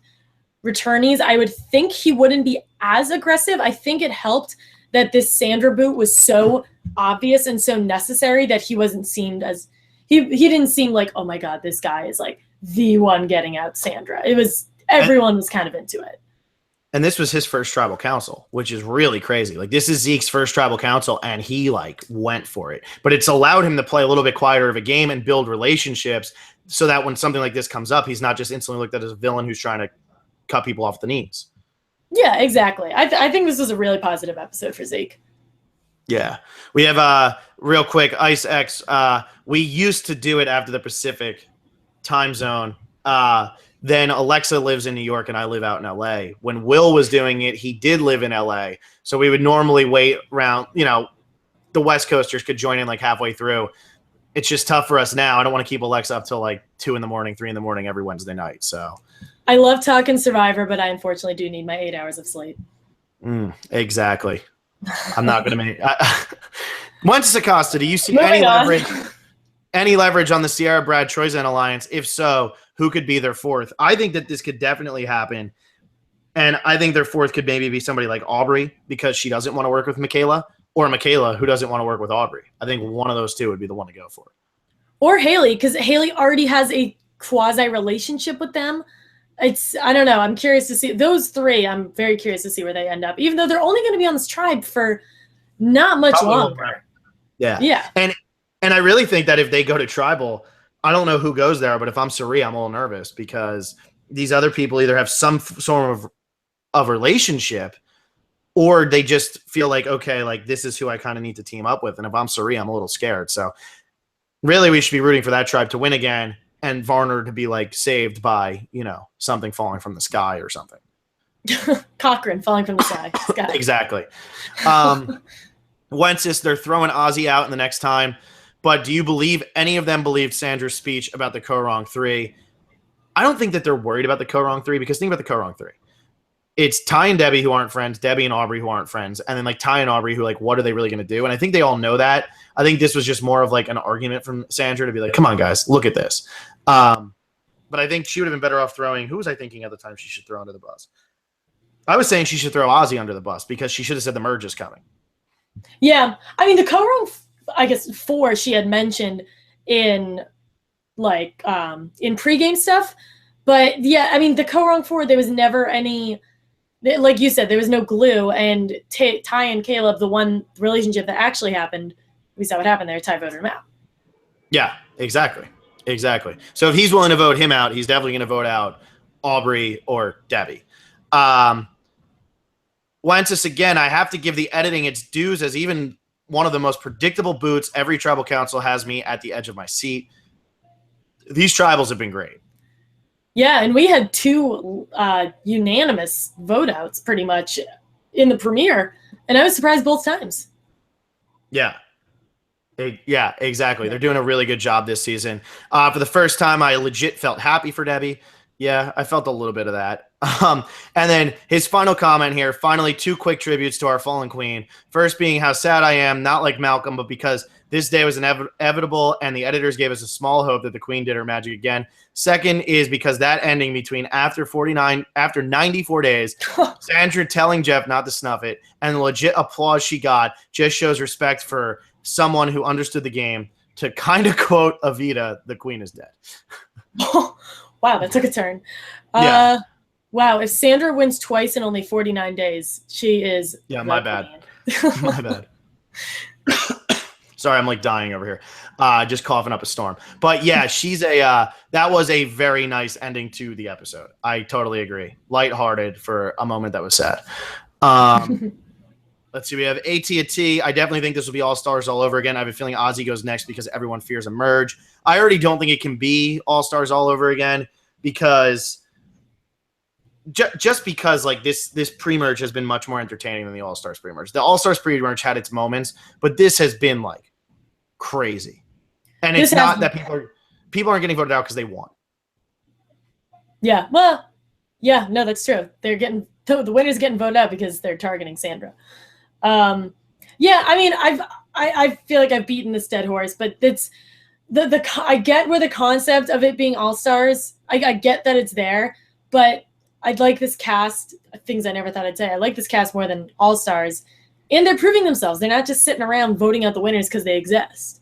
Speaker 2: returnees, I would think he wouldn't be as aggressive. I think it helped that this Sandra boot was so obvious and so necessary that he wasn't seen as he didn't seem like, oh my God, this guy is like the one getting out Sandra. It was everyone was kind of into it.
Speaker 1: And this was his first tribal council, which is really crazy. Like this is Zeke's first tribal council, and he like went for it. But it's allowed him to play a little bit quieter of a game and build relationships so that when something like this comes up, he's not just instantly looked at as a villain who's trying to cut people off the knees.
Speaker 2: Yeah, exactly. I think this was a really positive episode for Zeke.
Speaker 1: Yeah. We have real quick, Ice X. We used to do it after the Pacific time zone. Then Alexa lives in New York and I live out in LA. When Will was doing it, he did live in LA. So we would normally wait around, the West Coasters could join in like halfway through. It's just tough for us now. I don't want to keep Alexa up till like 2 a.m, 3 a.m. every Wednesday night. So
Speaker 2: I love talking Survivor, but I unfortunately do need my 8 hours of sleep.
Speaker 1: Exactly. I'm not going to make Wences Acosta, do you see any leverage on the Sierra Brad Troyzan alliance? If so, who could be their fourth? I think that this could definitely happen. And I think their fourth could maybe be somebody like Aubrey because she doesn't want to work with Michaela, or Michaela who doesn't want to work with Aubrey. I think one of those two would be the one to go for.
Speaker 2: Or Haley, because Haley already has a quasi relationship with them. I don't know. I'm curious to see those three. I'm very curious to see where they end up, even though they're only going to be on this tribe for not much longer.
Speaker 1: Yeah.
Speaker 2: Yeah.
Speaker 1: And I really think that if they go to tribal, I don't know who goes there, but if I'm Suri, I'm a little nervous because these other people either have some sort of relationship or they just feel like, okay, like this is who I kind of need to team up with. And if I'm Suri, I'm a little scared. So really we should be rooting for that tribe to win again. and Varner to be like saved by, something falling from the sky or something.
Speaker 2: Cochran falling from the sky.
Speaker 1: Exactly. Wences, they're throwing Ozzy out in the next time. But do you believe any of them believed Sandra's speech about the Ko-Rong 3? I don't think that they're worried about the Ko-Rong 3, because think about the Ko-Rong 3. It's Ty and Debbie who aren't friends, Debbie and Aubrey who aren't friends, and then like Ty and Aubrey who like, what are they really going to do? And I think they all know that. I think this was just more of like an argument from Sandra to be like, come on, guys, look at this. But I think she would have been better off throwing – who was I thinking at the time she should throw under the bus? I was saying she should throw Ozzy under the bus because she should have said the merge is coming.
Speaker 2: Yeah. I mean, the Ko-Rong, I guess, 4 she had mentioned in like in pregame stuff. But yeah, I mean, the Ko-Rong 4, there was never any, like you said, there was no glue. And Ty and Caleb, the one relationship that actually happened, we saw what happened there. Ty voted him out.
Speaker 1: Yeah, exactly. So if he's willing to vote him out, he's definitely going to vote out Aubrey or Debbie. Wences, again, I have to give the editing its dues as even one of the most predictable boots. Every tribal council has me at the edge of my seat. These tribals have been great.
Speaker 2: Yeah, and we had 2 unanimous vote outs pretty much in the premiere, and I was surprised both times.
Speaker 1: Yeah. Yeah, exactly. They're doing a really good job this season. For the first time, I legit felt happy for Debbie. Yeah, I felt a little bit of that. And then his final comment here, finally 2 quick tributes to our fallen queen. First being how sad I am, not like Malcolm, but because this day was inevitable and the editors gave us a small hope that the queen did her magic again. Second is because that ending between after 94 days, Sandra telling Jeff not to snuff it, and the legit applause she got just shows respect for someone who understood the game. To kind of quote Evita, the queen is dead.
Speaker 2: Wow, that took a turn.
Speaker 1: Yeah.
Speaker 2: Wow, if Sandra wins twice in only 49 days, she is.
Speaker 1: Yeah, my bad. My bad. Sorry, I'm like dying over here. Just coughing up a storm. But yeah, she's that was a very nice ending to the episode. I totally agree. Lighthearted for a moment that was sad. Let's see. We have AT&T. I definitely think this will be All-Stars all over again. I have a feeling Ozzy goes next because everyone fears a merge. I already don't think it can be All-Stars all over again because just because like this pre-merge has been much more entertaining than the All-Stars pre-merge. The All-Stars pre-merge had its moments, but this has been like crazy. And it's not that people aren't getting voted out because they won.
Speaker 2: Yeah. Well, yeah, no, that's true. They're getting the winners getting voted out because they're targeting Sandra. Yeah, I mean, I feel like I've beaten this dead horse, but it's I get where the concept of it being All-Stars, I get that it's there, but I'd like this cast, things I never thought I'd say. I like this cast more than All-Stars, and they're proving themselves. They're not just sitting around voting out the winners because they exist.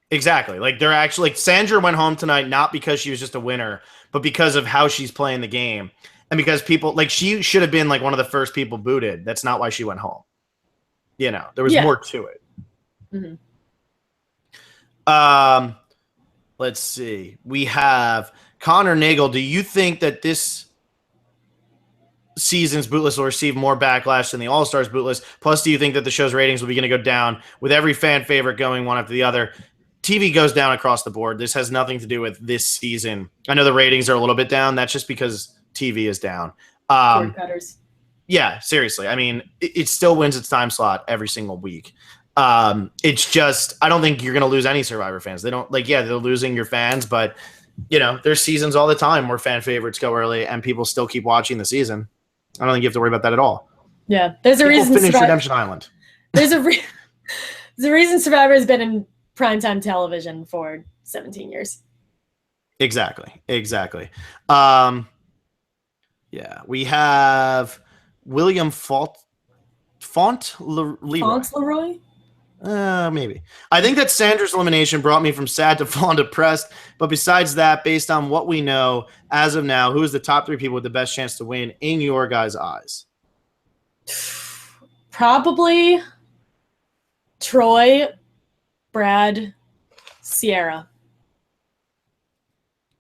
Speaker 1: Exactly. Like they're actually like Sandra went home tonight not because she was just a winner, but because of how she's playing the game. And because people like she should have been like one of the first people booted. That's not why she went home. There was more to it.
Speaker 2: Mm-hmm.
Speaker 1: Let's see. We have Connor Nagel. Do you think that this season's Bootless will receive more backlash than the All-Stars Bootless? Plus, do you think that the show's ratings will be going to go down with every fan favorite going one after the other? TV goes down across the board. This has nothing to do with this season. I know the ratings are a little bit down. That's just because TV is down.
Speaker 2: Cord cutters.
Speaker 1: Yeah, seriously. I mean, it still wins its time slot every single week. It's just, I don't think you're going to lose any Survivor fans. They don't they're losing your fans, but there's seasons all the time where fan favorites go early and people still keep watching the season. I don't think you have to worry about that at all.
Speaker 2: Yeah, there's a reason.
Speaker 1: Finish Redemption Island.
Speaker 2: There's a reason Survivor has been in primetime television for 17 years.
Speaker 1: Exactly. Yeah, we have William Fauntleroy. Maybe. I think that Sandra's elimination brought me from sad to full on depressed. But besides that, based on what we know as of now, who is the top 3 people with the best chance to win in your guys' eyes?
Speaker 2: Probably Troy, Brad, Sierra.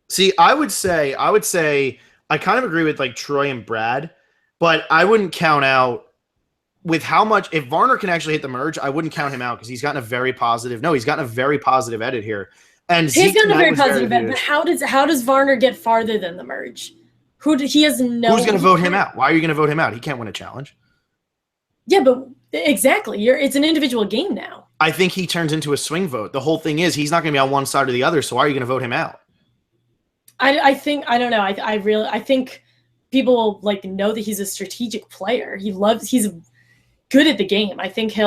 Speaker 1: See, I would say I kind of agree with like Troy and Brad, but I wouldn't count out with how much, if Varner can actually hit the merge, I wouldn't count him out because he's gotten a very positive edit here. And
Speaker 2: He's
Speaker 1: Zeke
Speaker 2: gotten a
Speaker 1: tonight
Speaker 2: very
Speaker 1: was
Speaker 2: positive bet,
Speaker 1: huge.
Speaker 2: but how does Varner get farther than the merge? He has no.
Speaker 1: Who's going to vote him out? Why are you going to vote him out? He can't win a challenge.
Speaker 2: Yeah, but exactly. It's an individual game now.
Speaker 1: I think he turns into a swing vote. The whole thing is he's not going to be on one side or the other. So why are you going to vote him out?
Speaker 2: I think I don't know. I think people like know that he's a strategic player. He's good at the game. I think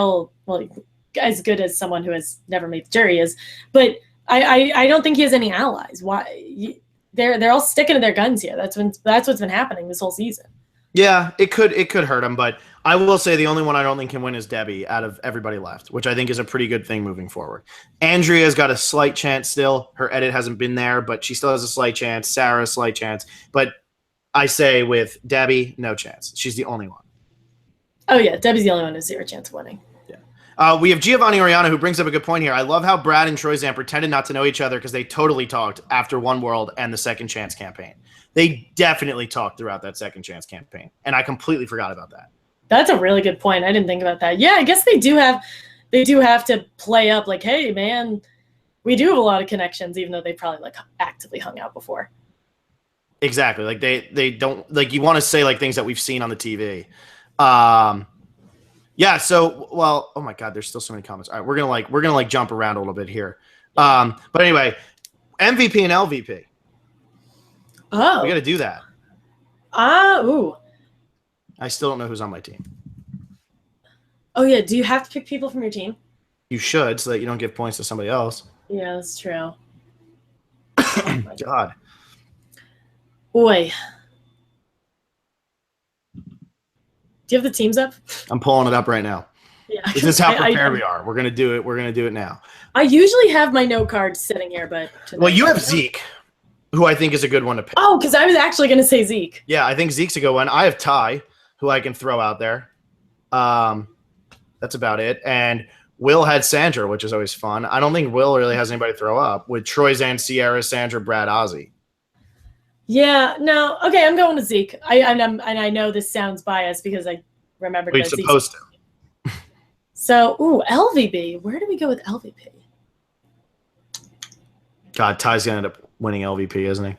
Speaker 2: as good as someone who has never made the jury is, but I don't think he has any allies. Why? They're all sticking to their guns here. That's what's been happening this whole season.
Speaker 1: Yeah, it could hurt him, but I will say the only one I don't think can win is Debbie out of everybody left, which I think is a pretty good thing moving forward. Andrea's got a slight chance still. Her edit hasn't been there, but she still has a slight chance. Sarah, a slight chance. But I say with Debbie, no chance. She's the only one.
Speaker 2: Oh yeah, Debbie's the only one who has zero chance of winning.
Speaker 1: We have Giovanni Oriana, who brings up a good point here. I love how Brad and Troyzan pretended not to know each other because they totally talked after One World and the Second Chance campaign. They definitely talked throughout that Second Chance campaign, and I completely forgot about that.
Speaker 2: That's a really good point. I didn't think about that. Yeah, I guess they do have to play up like, hey, man, we do have a lot of connections, even though they probably like actively hung out before.
Speaker 1: Exactly. Like they don't like you want to say like things that we've seen on the TV. Yeah, so well, oh my God, there's still so many comments. All right, we're gonna jump around a little bit here. But anyway, MVP and LVP.
Speaker 2: Oh,
Speaker 1: We gotta do that.
Speaker 2: Ooh.
Speaker 1: I still don't know who's on my team.
Speaker 2: Oh yeah, do you have to pick people from your team?
Speaker 1: You should, so that you don't give points to somebody else.
Speaker 2: Yeah, that's true.
Speaker 1: God.
Speaker 2: Boy. Do you have the teams up?
Speaker 1: I'm pulling it up right now.
Speaker 2: Yeah.
Speaker 1: This is how prepared we are. We're gonna do it. We're gonna do it now.
Speaker 2: I usually have my note cards sitting here, but
Speaker 1: Well, you have Zeke, who I think is a good one to pick.
Speaker 2: Oh, because I was actually going to say Zeke.
Speaker 1: Yeah, I think Zeke's a good one. I have Ty, who I can throw out there. That's about it. And Will had Sandra, which is always fun. I don't think Will really has anybody to throw up with Troyzan, Sierra, Sandra, Brad, Ozzy.
Speaker 2: Yeah, no. Okay, I'm going with Zeke. I know this sounds biased because I remembered
Speaker 1: We're
Speaker 2: that
Speaker 1: supposed to.
Speaker 2: So, LVP. Where do we go with LVP?
Speaker 1: God, Ty's gonna end up winning LVP, isn't he?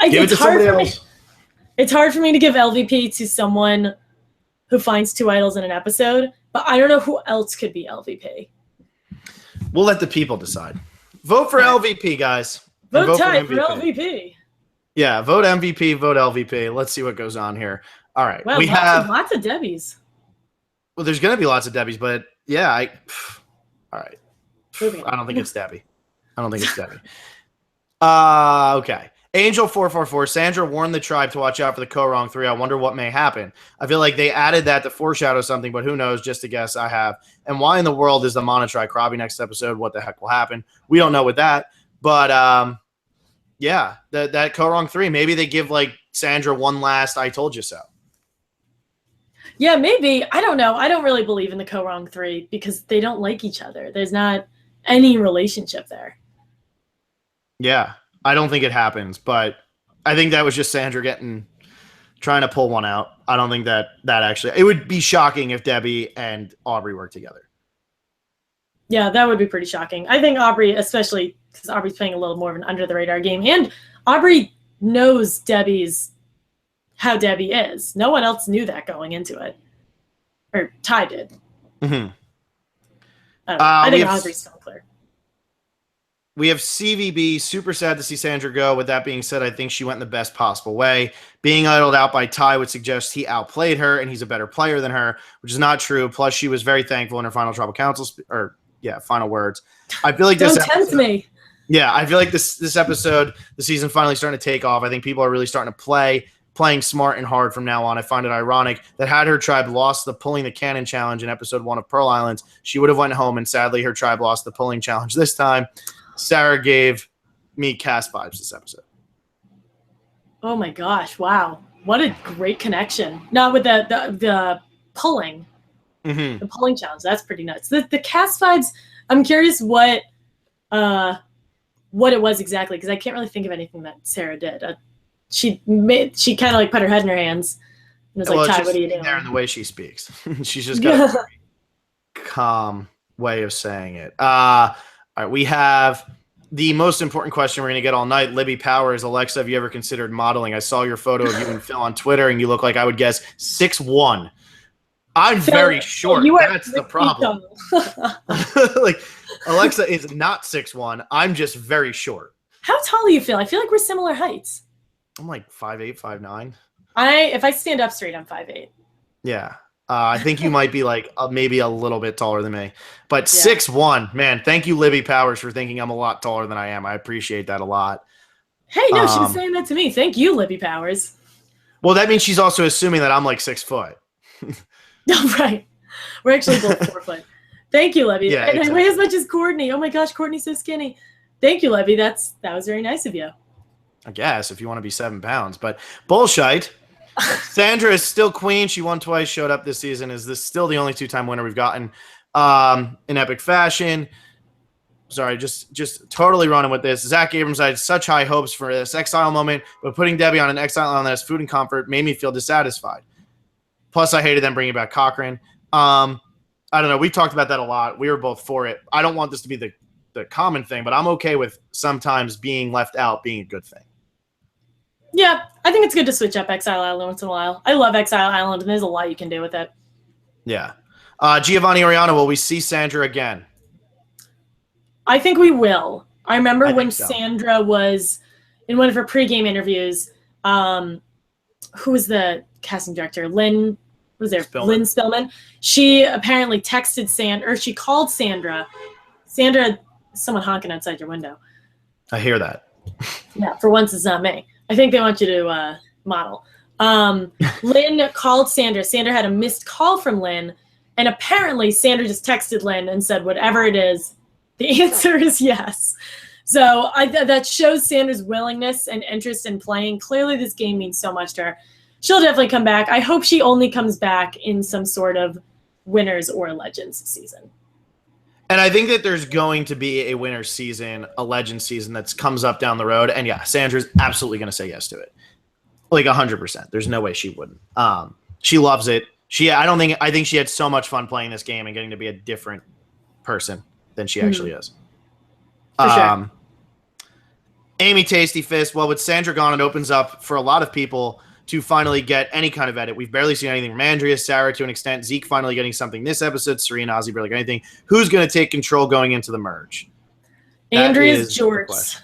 Speaker 2: Give
Speaker 1: it to somebody else.
Speaker 2: It's hard for me to give LVP to someone who finds two idols in an episode, but I don't know who else could be LVP.
Speaker 1: We'll let the people decide. Vote for LVP, guys. And
Speaker 2: Vote Ty for LVP.
Speaker 1: Yeah, vote MVP, vote LVP. Let's see what goes on here. All right.
Speaker 2: Well,
Speaker 1: we have
Speaker 2: lots of Debbies.
Speaker 1: Well, there's going to be lots of Debbies, but yeah, all right.
Speaker 2: Moving on.
Speaker 1: I don't think it's Debbie. Okay. Angel444, Sandra warned the tribe to watch out for the Korong 3. I wonder what may happen. I feel like they added that to foreshadow something, but who knows? Just a guess I have. And why in the world is the Mana try Krabi next episode? What the heck will happen? We don't know with that. But yeah, that Korong 3, maybe they give like Sandra one last I told you so.
Speaker 2: Yeah, maybe. I don't know. I don't really believe in the Korong 3 because they don't like each other. There's not any relationship there.
Speaker 1: Yeah, I don't think it happens, but I think that was just Sandra trying to pull one out. I don't think that actually, it would be shocking if Debbie and Aubrey worked together.
Speaker 2: Yeah, that would be pretty shocking. I think Aubrey, especially because Aubrey's playing a little more of an under the radar game, and Aubrey knows how Debbie is. No one else knew that going into it. Or Ty did.
Speaker 1: Mm-hmm.
Speaker 2: I think Aubrey's still clear.
Speaker 1: We have CVB. Super sad to see Sandra go. With that being said, I think she went in the best possible way. Being idled out by Ty would suggest he outplayed her and he's a better player than her, which is not true. Plus, she was very thankful in her final tribal council final words. I feel like
Speaker 2: Don't tempt me.
Speaker 1: Yeah, I feel like this episode, the season finally starting to take off. I think people are really starting to playing smart and hard from now on. I find it ironic that had her tribe lost the pulling the cannon challenge in episode 1 of Pearl Islands, she would have went home, and sadly her tribe lost the pulling challenge this time. Sarah gave me cast vibes this episode.
Speaker 2: Oh my gosh! Wow, what a great connection. Not with the pulling, the pulling challenge. That's pretty nuts. The cast vibes. I'm curious what it was exactly because I can't really think of anything that Sarah did. She kind of like put her head in her hands and was like, "Ty, what are you doing?"
Speaker 1: There in the way she speaks, she's just got a very calm way of saying it. All right, we have the most important question we're going to get all night. Libby Powers, Alexa, have you ever considered modeling? I saw your photo of you and Phil on Twitter, and you look like, I would guess, 6'1". I'm
Speaker 2: Phil,
Speaker 1: very short. That's the problem. Like, Alexa is not 6'1". I'm just very short.
Speaker 2: How tall do you feel? I feel like we're similar heights.
Speaker 1: I'm like 5'8", 5'9".
Speaker 2: If I stand up straight, I'm 5'8".
Speaker 1: Yeah. I think you might be like maybe a little bit taller than me, but 6'1", man. Thank you, Libby Powers, for thinking I'm a lot taller than I am. I appreciate that a lot.
Speaker 2: Hey, no, she was saying that to me. Thank you, Libby Powers.
Speaker 1: Well, that means she's also assuming that I'm like 6 foot.
Speaker 2: Oh, right. We're actually both 4 foot. Thank you, Libby.
Speaker 1: Yeah,
Speaker 2: and
Speaker 1: exactly.
Speaker 2: I weigh as much as Courtney. Oh my gosh, Courtney's so skinny. Thank you, Libby. That was very nice of you.
Speaker 1: I guess if you want to be 7 pounds, but bullshit. Sandra is still queen. She won twice, showed up this season. Is this still the only 2-time winner we've gotten in epic fashion? Sorry, just totally running with this. Zach Abrams, I had such high hopes for this exile moment, but putting Debbie on an exile on that has food and comfort made me feel dissatisfied. Plus, I hated them bringing back Cochran. I don't know. We talked about that a lot. We were both for it. I don't want this to be the common thing, but I'm okay with sometimes being left out being a good thing.
Speaker 2: Yeah, I think it's good to switch up Exile Island once in a while. I love Exile Island, and there's a lot you can do with it.
Speaker 1: Yeah. Giovanni Oriana, will we see Sandra again?
Speaker 2: I think we will. I remember when
Speaker 1: so.
Speaker 2: Sandra was in one of her pregame interviews. Who was the casting director? Lynn Spillman. She apparently texted Sandra, or she called Sandra. Sandra, someone honking outside your window.
Speaker 1: I hear that.
Speaker 2: Yeah, for once it's not me. I think they want you to model. Lynn called Sandra. Sandra had a missed call from Lynn, and apparently Sandra just texted Lynn and said, whatever it is, the answer is yes. So that shows Sandra's willingness and interest in playing. Clearly this game means so much to her. She'll definitely come back. I hope she only comes back in some sort of winners or legends season.
Speaker 1: And I think that there's going to be a winter season, a legend season that comes up down the road. And yeah, Sandra's absolutely going to say yes to it. Like 100%. There's no way she wouldn't. She loves it. I think she had so much fun playing this game and getting to be a different person than she actually is.
Speaker 2: For sure.
Speaker 1: Amy Tasty Fist. Well, with Sandra gone, it opens up for a lot of people to finally get any kind of edit. We've barely seen anything from Andrea, Sarah to an extent, Zeke finally getting something this episode, Serena, Ozzy barely got anything. Who's going to take control going into the merge?
Speaker 2: Andrea's jorts.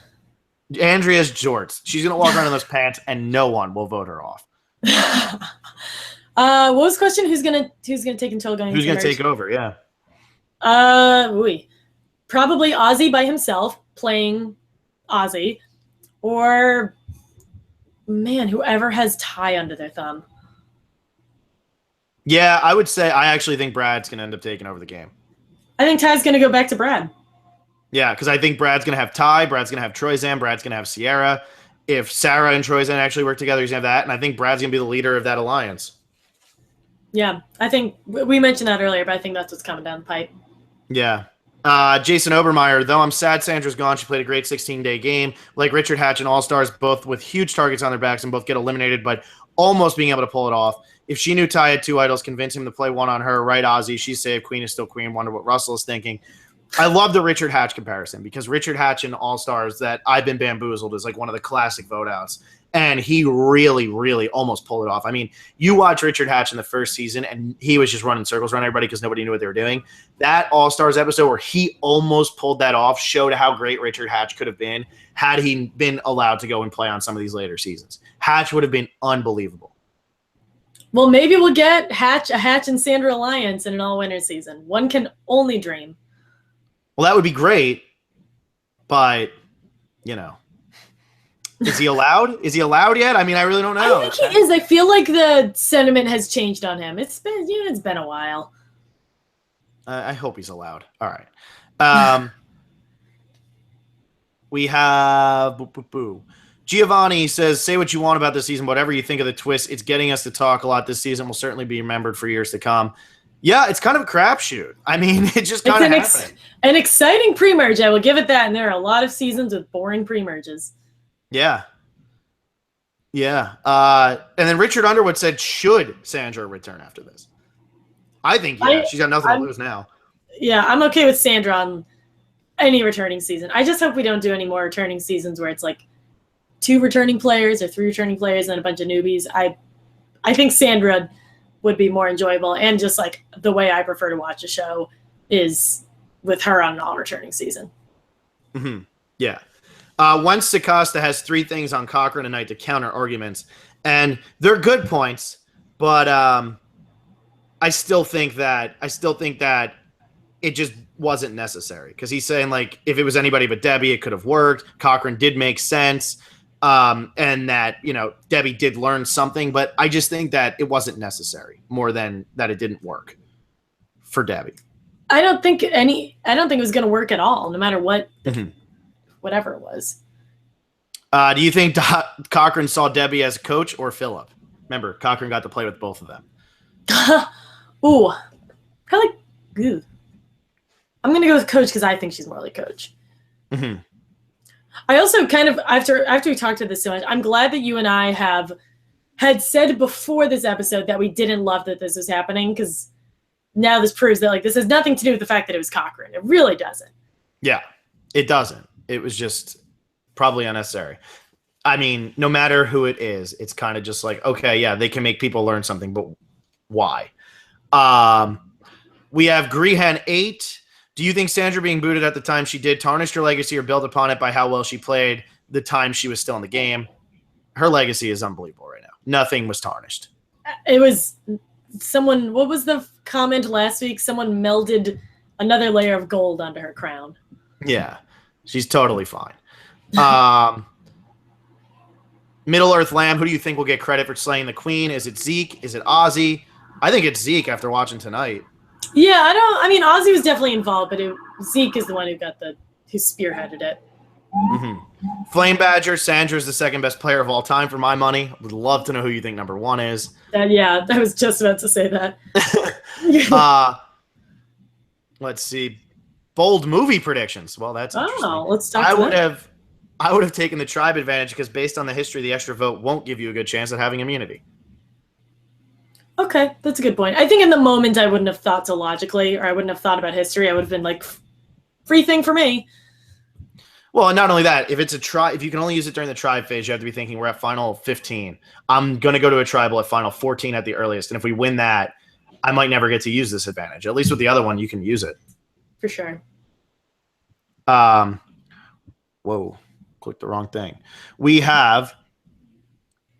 Speaker 1: Andrea's jorts. She's going to walk around in those pants and no one will vote her off.
Speaker 2: What was the question? Who's going to take control going into the merge?
Speaker 1: Who's going to take over? Yeah.
Speaker 2: Probably Ozzy by himself playing Ozzy, or man, whoever has Ty under their thumb.
Speaker 1: Yeah, I would say I actually think Brad's going to end up taking over the game.
Speaker 2: I think Ty's going to go back to Brad.
Speaker 1: Yeah, because I think Brad's going to have Ty, Brad's going to have Troyzan, Brad's going to have Sierra. If Sarah and Troyzan actually work together, he's going to have that, and I think Brad's going to be the leader of that alliance.
Speaker 2: Yeah, I think we mentioned that earlier, but I think that's what's coming down the pipe.
Speaker 1: Yeah. Jason Obermeyer, though I'm sad Sandra's gone, she played a great 16-day game. Like Richard Hatch and All-Stars, both with huge targets on their backs and both get eliminated, but almost being able to pull it off. If she knew Ty had 2 idols, convince him to play one on her, right, Ozzy, she's saved, Queen is still Queen, wonder what Russell is thinking. I love the Richard Hatch comparison because Richard Hatch in All-Stars that I've Been Bamboozled is like one of the classic vote outs. And he really, really almost pulled it off. I mean, you watch Richard Hatch in the first season, and he was just running circles around everybody because nobody knew what they were doing. That All-Stars episode where he almost pulled that off showed how great Richard Hatch could have been had he been allowed to go and play on some of these later seasons. Hatch would have been unbelievable.
Speaker 2: Well, maybe we'll get a Hatch and Sandra alliance in an all-winner season. One can only dream.
Speaker 1: Well, that would be great, but, you know. Is he allowed? Is he allowed yet? I mean, I really don't know.
Speaker 2: I think he is. I feel like the sentiment has changed on him. It's been a while.
Speaker 1: I hope he's allowed. All right. We have Giovanni says, say what you want about this season, whatever you think of the twist. It's getting us to talk a lot this season. Will certainly be remembered for years to come. Yeah, it's kind of a crapshoot. I mean, it's just kind of happening.
Speaker 2: An exciting pre-merge, I will give it that. And there are a lot of seasons with boring pre-merges.
Speaker 1: Yeah. Yeah. And then Richard Underwood said, should Sandra return after this? I think, yeah. She's got nothing to lose now.
Speaker 2: Yeah, I'm okay with Sandra on any returning season. I just hope we don't do any more returning seasons where it's like 2 returning players or 3 returning players and a bunch of newbies. I think Sandra would be more enjoyable, and just like the way I prefer to watch a show is with her on an all returning season.
Speaker 1: Mm-hmm. Yeah. Wentz Costa has 3 things on Cochran tonight to counter arguments, and they're good points, but I still think that it just wasn't necessary, because he's saying, like, if it was anybody but Debbie, it could have worked. Cochran did make sense, and that, you know, Debbie did learn something, but I just think that it wasn't necessary more than that it didn't work for Debbie.
Speaker 2: I don't think it was going to work at all, no matter what, whatever it was.
Speaker 1: Do you think Cochran saw Debbie as a coach or Philip? Remember, Cochran got to play with both of them.
Speaker 2: Ooh, probably. Ew. I'm going to go with Coach because I think she's more like Coach.
Speaker 1: Mm-hmm.
Speaker 2: I also kind of, after we talked to this so much, I'm glad that you and I had said before this episode that we didn't love that this was happening, because now this proves that, like, this has nothing to do with the fact that it was Cochran. It really doesn't.
Speaker 1: Yeah, it doesn't. It was just probably unnecessary. I mean, no matter who it is, it's kind of just like, okay, yeah, they can make people learn something, but why? We have Grehan 8. Do you think Sandra being booted at the time she did tarnished her legacy or built upon it by how well she played the time she was still in the game? Her legacy is unbelievable right now. Nothing was tarnished.
Speaker 2: It was someone, what was the comment last week? Someone melded another layer of gold onto her crown.
Speaker 1: Yeah, she's totally fine. Middle Earth Lamb, who do you think will get credit for slaying the queen? Is it Zeke? Is it Ozzy? I think it's Zeke after watching tonight.
Speaker 2: Yeah, Ozzy was definitely involved, but Zeke is the one who spearheaded it.
Speaker 1: Mm-hmm. Flame Badger, Sandra is the second best player of all time for my money. Would love to know who you think number 1 is.
Speaker 2: Yeah, I was just about to say that.
Speaker 1: Let's see. Bold movie predictions. Well, that's interesting.
Speaker 2: Let's talk about that.
Speaker 1: I would have taken the tribe advantage, because based on the history, the extra vote won't give you a good chance at having immunity.
Speaker 2: Okay, that's a good point. I think in the moment I wouldn't have thought so logically, or I wouldn't have thought about history. I would have been like, free thing for me.
Speaker 1: Well, and not only that, if it's a tribe, if you can only use it during the tribe phase, you have to be thinking we're at final 15. I'm going to go to a tribal at final 14 at the earliest, and if we win that, I might never get to use this advantage. At least with the other one, you can use it.
Speaker 2: For sure.
Speaker 1: Whoa, clicked the wrong thing. We have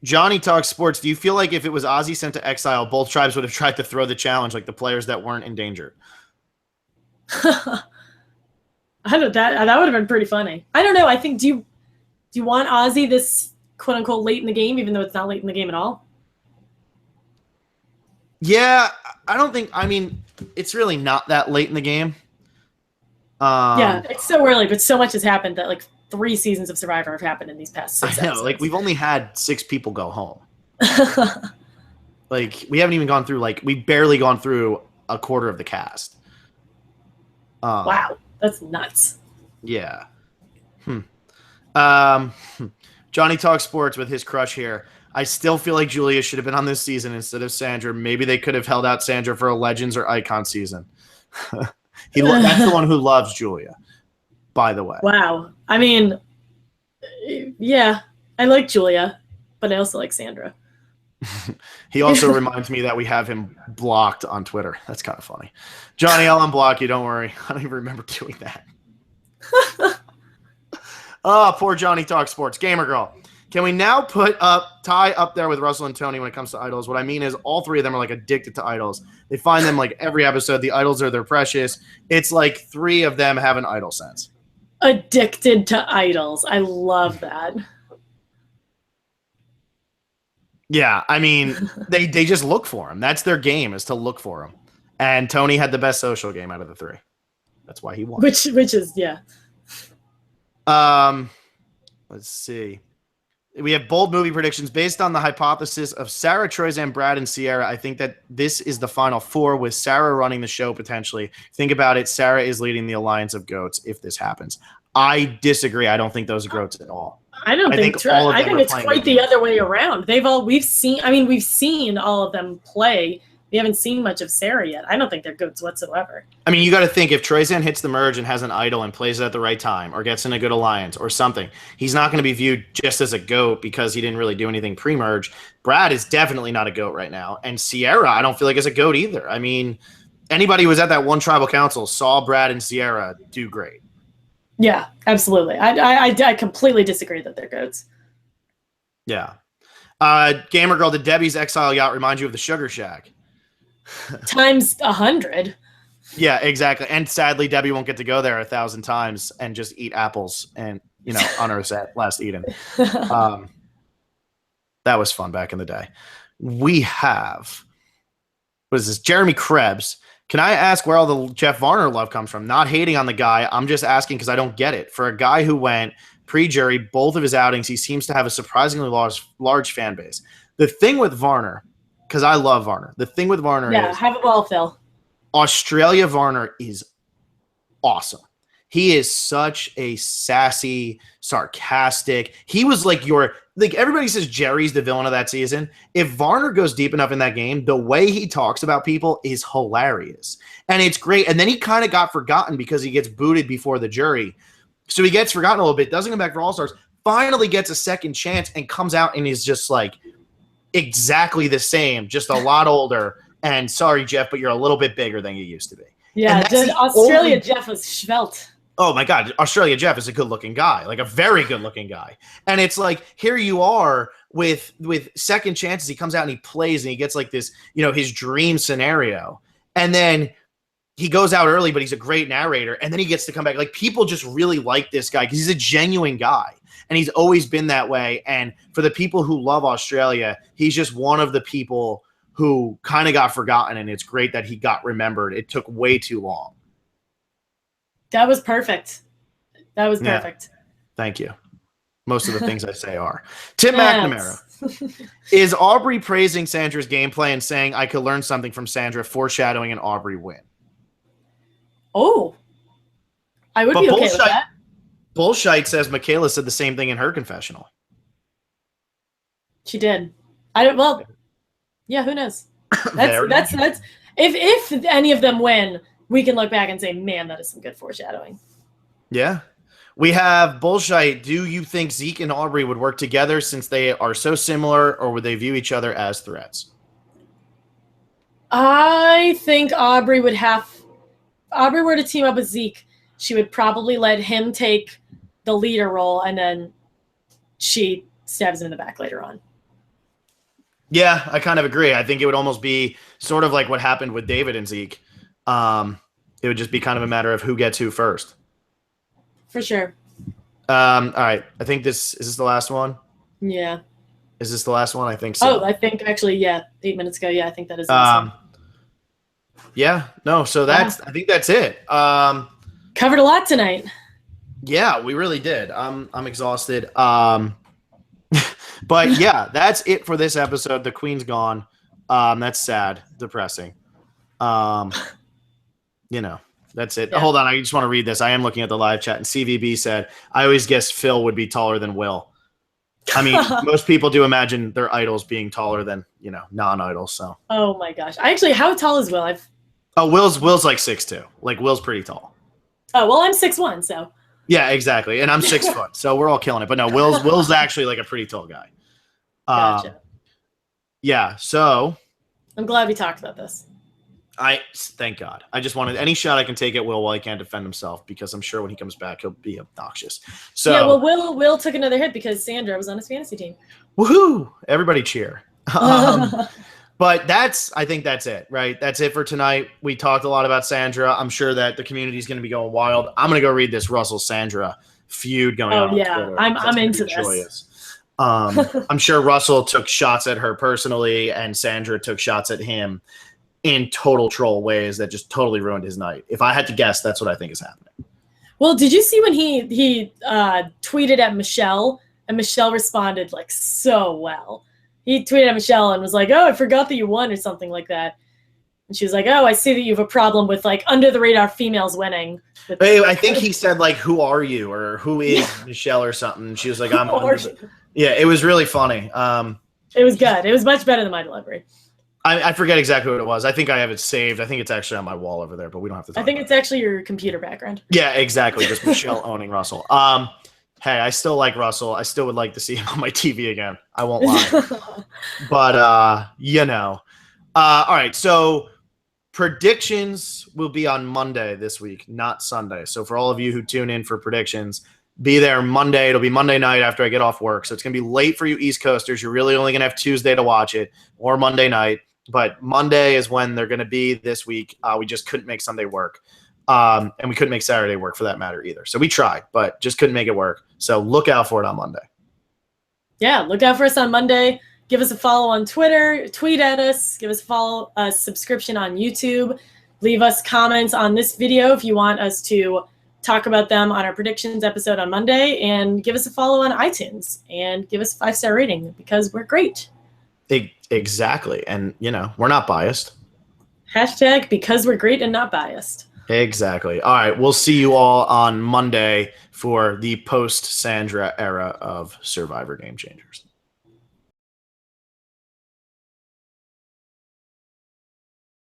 Speaker 1: Johnny Talks Sports. Do you feel like if it was Ozzy sent to exile, both tribes would have tried to throw the challenge, like the players that weren't in danger?
Speaker 2: That would have been pretty funny. I don't know. I think, do you want Ozzy this quote unquote late in the game, even though it's not late in the game at all?
Speaker 1: Yeah, I don't think. I mean, it's really not that late in the game.
Speaker 2: Yeah, it's so early, but so much has happened that like 3 seasons of Survivor have happened in these past 6
Speaker 1: I know,
Speaker 2: episodes.
Speaker 1: like we've only had 6 people go home. Like we haven't even gone through. Like we've barely gone through a quarter of the cast.
Speaker 2: Wow, that's nuts.
Speaker 1: Yeah. Johnny Talks Sports with his crush here. I still feel like Julia should have been on this season instead of Sandra. Maybe they could have held out Sandra for a Legends or Icon season. That's the one who loves Julia, by the way.
Speaker 2: Wow. I mean, yeah, I like Julia, but I also like Sandra.
Speaker 1: He also reminds me that we have him blocked on Twitter. That's kind of funny. Johnny, I'll unblock you. Don't worry. I don't even remember doing that. Oh, poor Johnny Talks Sports. Gamer Girl. Can we now put Ty up there with Russell and Tony when it comes to idols? What I mean is all 3 of them are like addicted to idols. They find them like every episode. The idols are their precious. It's like 3 of them have an idol sense.
Speaker 2: Addicted to idols. I love that.
Speaker 1: Yeah, I mean, they just look for them. That's their game, is to look for them. And Tony had the best social game out of the 3. That's why he won.
Speaker 2: Which is, yeah.
Speaker 1: Let's see. We have bold movie predictions based on the hypothesis of Sarah, Troyzan, Brad, and Sierra. I think that this is the final 4 with Sarah running the show potentially. Think about it. Sarah is leading the alliance of goats if this happens. I disagree. I don't think those are goats at all.
Speaker 2: I think it's quite the other way around. We've seen all of them play We haven't seen much of Sarah yet. I don't think they're goats whatsoever.
Speaker 1: I mean, you got to think if Troyzan hits the merge and has an idol and plays it at the right time or gets in a good alliance or something, he's not going to be viewed just as a GOAT because he didn't really do anything pre-merge. Brad is definitely not a GOAT right now. And Sierra, I don't feel like is a GOAT either. I mean, anybody who was at that one tribal council saw Brad and Sierra do great.
Speaker 2: Yeah, absolutely. I completely disagree that they're goats.
Speaker 1: Yeah. Gamer Girl, did Debbie's Exile yacht remind you of the Sugar Shack?
Speaker 2: Times 100.
Speaker 1: Yeah, exactly. And sadly, Debbie won't get to go there 1,000 times and just eat apples and, on her set last Eden. That was fun back in the day. We have, what is this? Jeremy Krebs. Can I ask where all the Jeff Varner love comes from? Not hating on the guy. I'm just asking because I don't get it. For a guy who went pre-jury, both of his outings, he seems to have a surprisingly large fan base. The thing with Varner, because I love Varner. The thing with Varner is
Speaker 2: have a ball, Phil.
Speaker 1: Australia Varner is awesome. He is such a sassy, sarcastic. He was like everybody says Jerry's the villain of that season. If Varner goes deep enough in that game, the way he talks about people is hilarious. And it's great. And then he kind of got forgotten because he gets booted before the jury. So he gets forgotten a little bit, doesn't come back for All-Stars, finally gets a second chance and comes out and is just like, exactly the same, just a lot older. And sorry, Jeff, but you're a little bit bigger than you used to be.
Speaker 2: Yeah, Australia Jeff was svelte.
Speaker 1: Oh my God, Australia Jeff is a good-looking guy, like a very good-looking guy. And it's like here you are with second chances. He comes out and he plays and he gets like this, his dream scenario. And then he goes out early, but he's a great narrator. And then he gets to come back. Like people just really like this guy because he's a genuine guy. And he's always been that way. And for the people who love Australia, he's just one of the people who kind of got forgotten. And it's great that he got remembered. It took way too long.
Speaker 2: That was perfect. That was perfect.
Speaker 1: Yeah. Thank you. Most of the things I say are. Tim McNamara. Is Aubrey praising Sandra's gameplay and saying I could learn something from Sandra, foreshadowing an Aubrey win?
Speaker 2: Oh. I would be okay with that.
Speaker 1: Bullshite says Michaela said the same thing in her confessional.
Speaker 2: She did. Yeah, who knows? That's if any of them win, we can look back and say, man, that is some good foreshadowing.
Speaker 1: Yeah. We have Bullshite. Do you think Zeke and Aubrey would work together since they are so similar, or would they view each other as threats?
Speaker 2: I think Aubrey were to team up with Zeke, she would probably let him take the leader role, and then she stabs him in the back later on.
Speaker 1: Yeah, I kind of agree. I think it would almost be sort of like what happened with David and Zeke. It would just be kind of a matter of who gets who first.
Speaker 2: For sure.
Speaker 1: All right. I think is this the last one?
Speaker 2: Yeah.
Speaker 1: Is this the last one? I think so.
Speaker 2: Oh, I think actually, yeah. 8 minutes ago. Yeah, I think that is the last one.
Speaker 1: Yeah. No, so I think that's it.
Speaker 2: Covered a lot tonight.
Speaker 1: Yeah, we really did. I'm exhausted. But yeah, that's it for this episode. The Queen's gone. That's sad, depressing. That's it. Yeah. Hold on, I just want to read this. I am looking at the live chat, and CVB said, I always guessed Phil would be taller than Will. I mean, most people do imagine their idols being taller than, non-idols. So.
Speaker 2: Oh my gosh. How tall is Will?
Speaker 1: Will's like 6'2". Like Will's pretty tall.
Speaker 2: Oh, well, I'm 6'1", so.
Speaker 1: Yeah, exactly. And I'm 6 foot. So we're all killing it. But no, Will's actually like a pretty tall guy.
Speaker 2: Gotcha.
Speaker 1: Yeah, so.
Speaker 2: I'm glad we talked about this.
Speaker 1: Thank God. I just wanted any shot I can take at Will while he can't defend himself, because I'm sure when he comes back, he'll be obnoxious. So
Speaker 2: yeah, well, Will took another hit because Sandra was on his fantasy team.
Speaker 1: Woohoo! Everybody cheer. But I think that's it, right? That's it for tonight. We talked a lot about Sandra. I'm sure that the community is going to be going wild. I'm going to go read this Russell-Sandra feud going on.
Speaker 2: Oh, yeah. I'm into this.
Speaker 1: Joyous. I'm sure Russell took shots at her personally, and Sandra took shots at him in total troll ways that just totally ruined his night. If I had to guess, that's what I think is happening.
Speaker 2: Well, did you see when he tweeted at Michelle, and Michelle responded like so well? He tweeted at Michelle and was like, oh, I forgot that you won or something like that. And she was like, oh, I see that you have a problem with like under the radar females winning.
Speaker 1: Hey, I think he said like, who are you? Or who is Michelle or something. And she was like, Yeah, it was really funny.
Speaker 2: It was good. It was much better than my delivery.
Speaker 1: I forget exactly what it was. I think I have it saved. I think it's actually on my wall over there, but we don't have to talk
Speaker 2: I think
Speaker 1: about
Speaker 2: it's actually your computer background.
Speaker 1: Yeah, exactly. Just Michelle owning Russell. Hey, I still like Russell. I still would like to see him on my TV again. I won't lie. But all right. So predictions will be on Monday this week, not Sunday. So for all of you who tune in for predictions, be there Monday. It'll be Monday night after I get off work. So it's going to be late for you East Coasters. You're really only going to have Tuesday to watch it or Monday night. But Monday is when they're going to be this week. We just couldn't make Sunday work. And we couldn't make Saturday work for that matter either. So we tried, but just couldn't make it work. So look out for it on Monday.
Speaker 2: Yeah, look out for us on Monday. Give us a follow on Twitter, tweet at us, give us a follow, a subscription on YouTube. Leave us comments on this video if you want us to talk about them on our predictions episode on Monday, and give us a follow on iTunes and give us a 5-star rating because we're great.
Speaker 1: Exactly. And, we're not biased.
Speaker 2: Hashtag because we're great and not biased.
Speaker 1: Exactly. All right. We'll see you all on Monday for the post-Sandra era of Survivor Game Changers.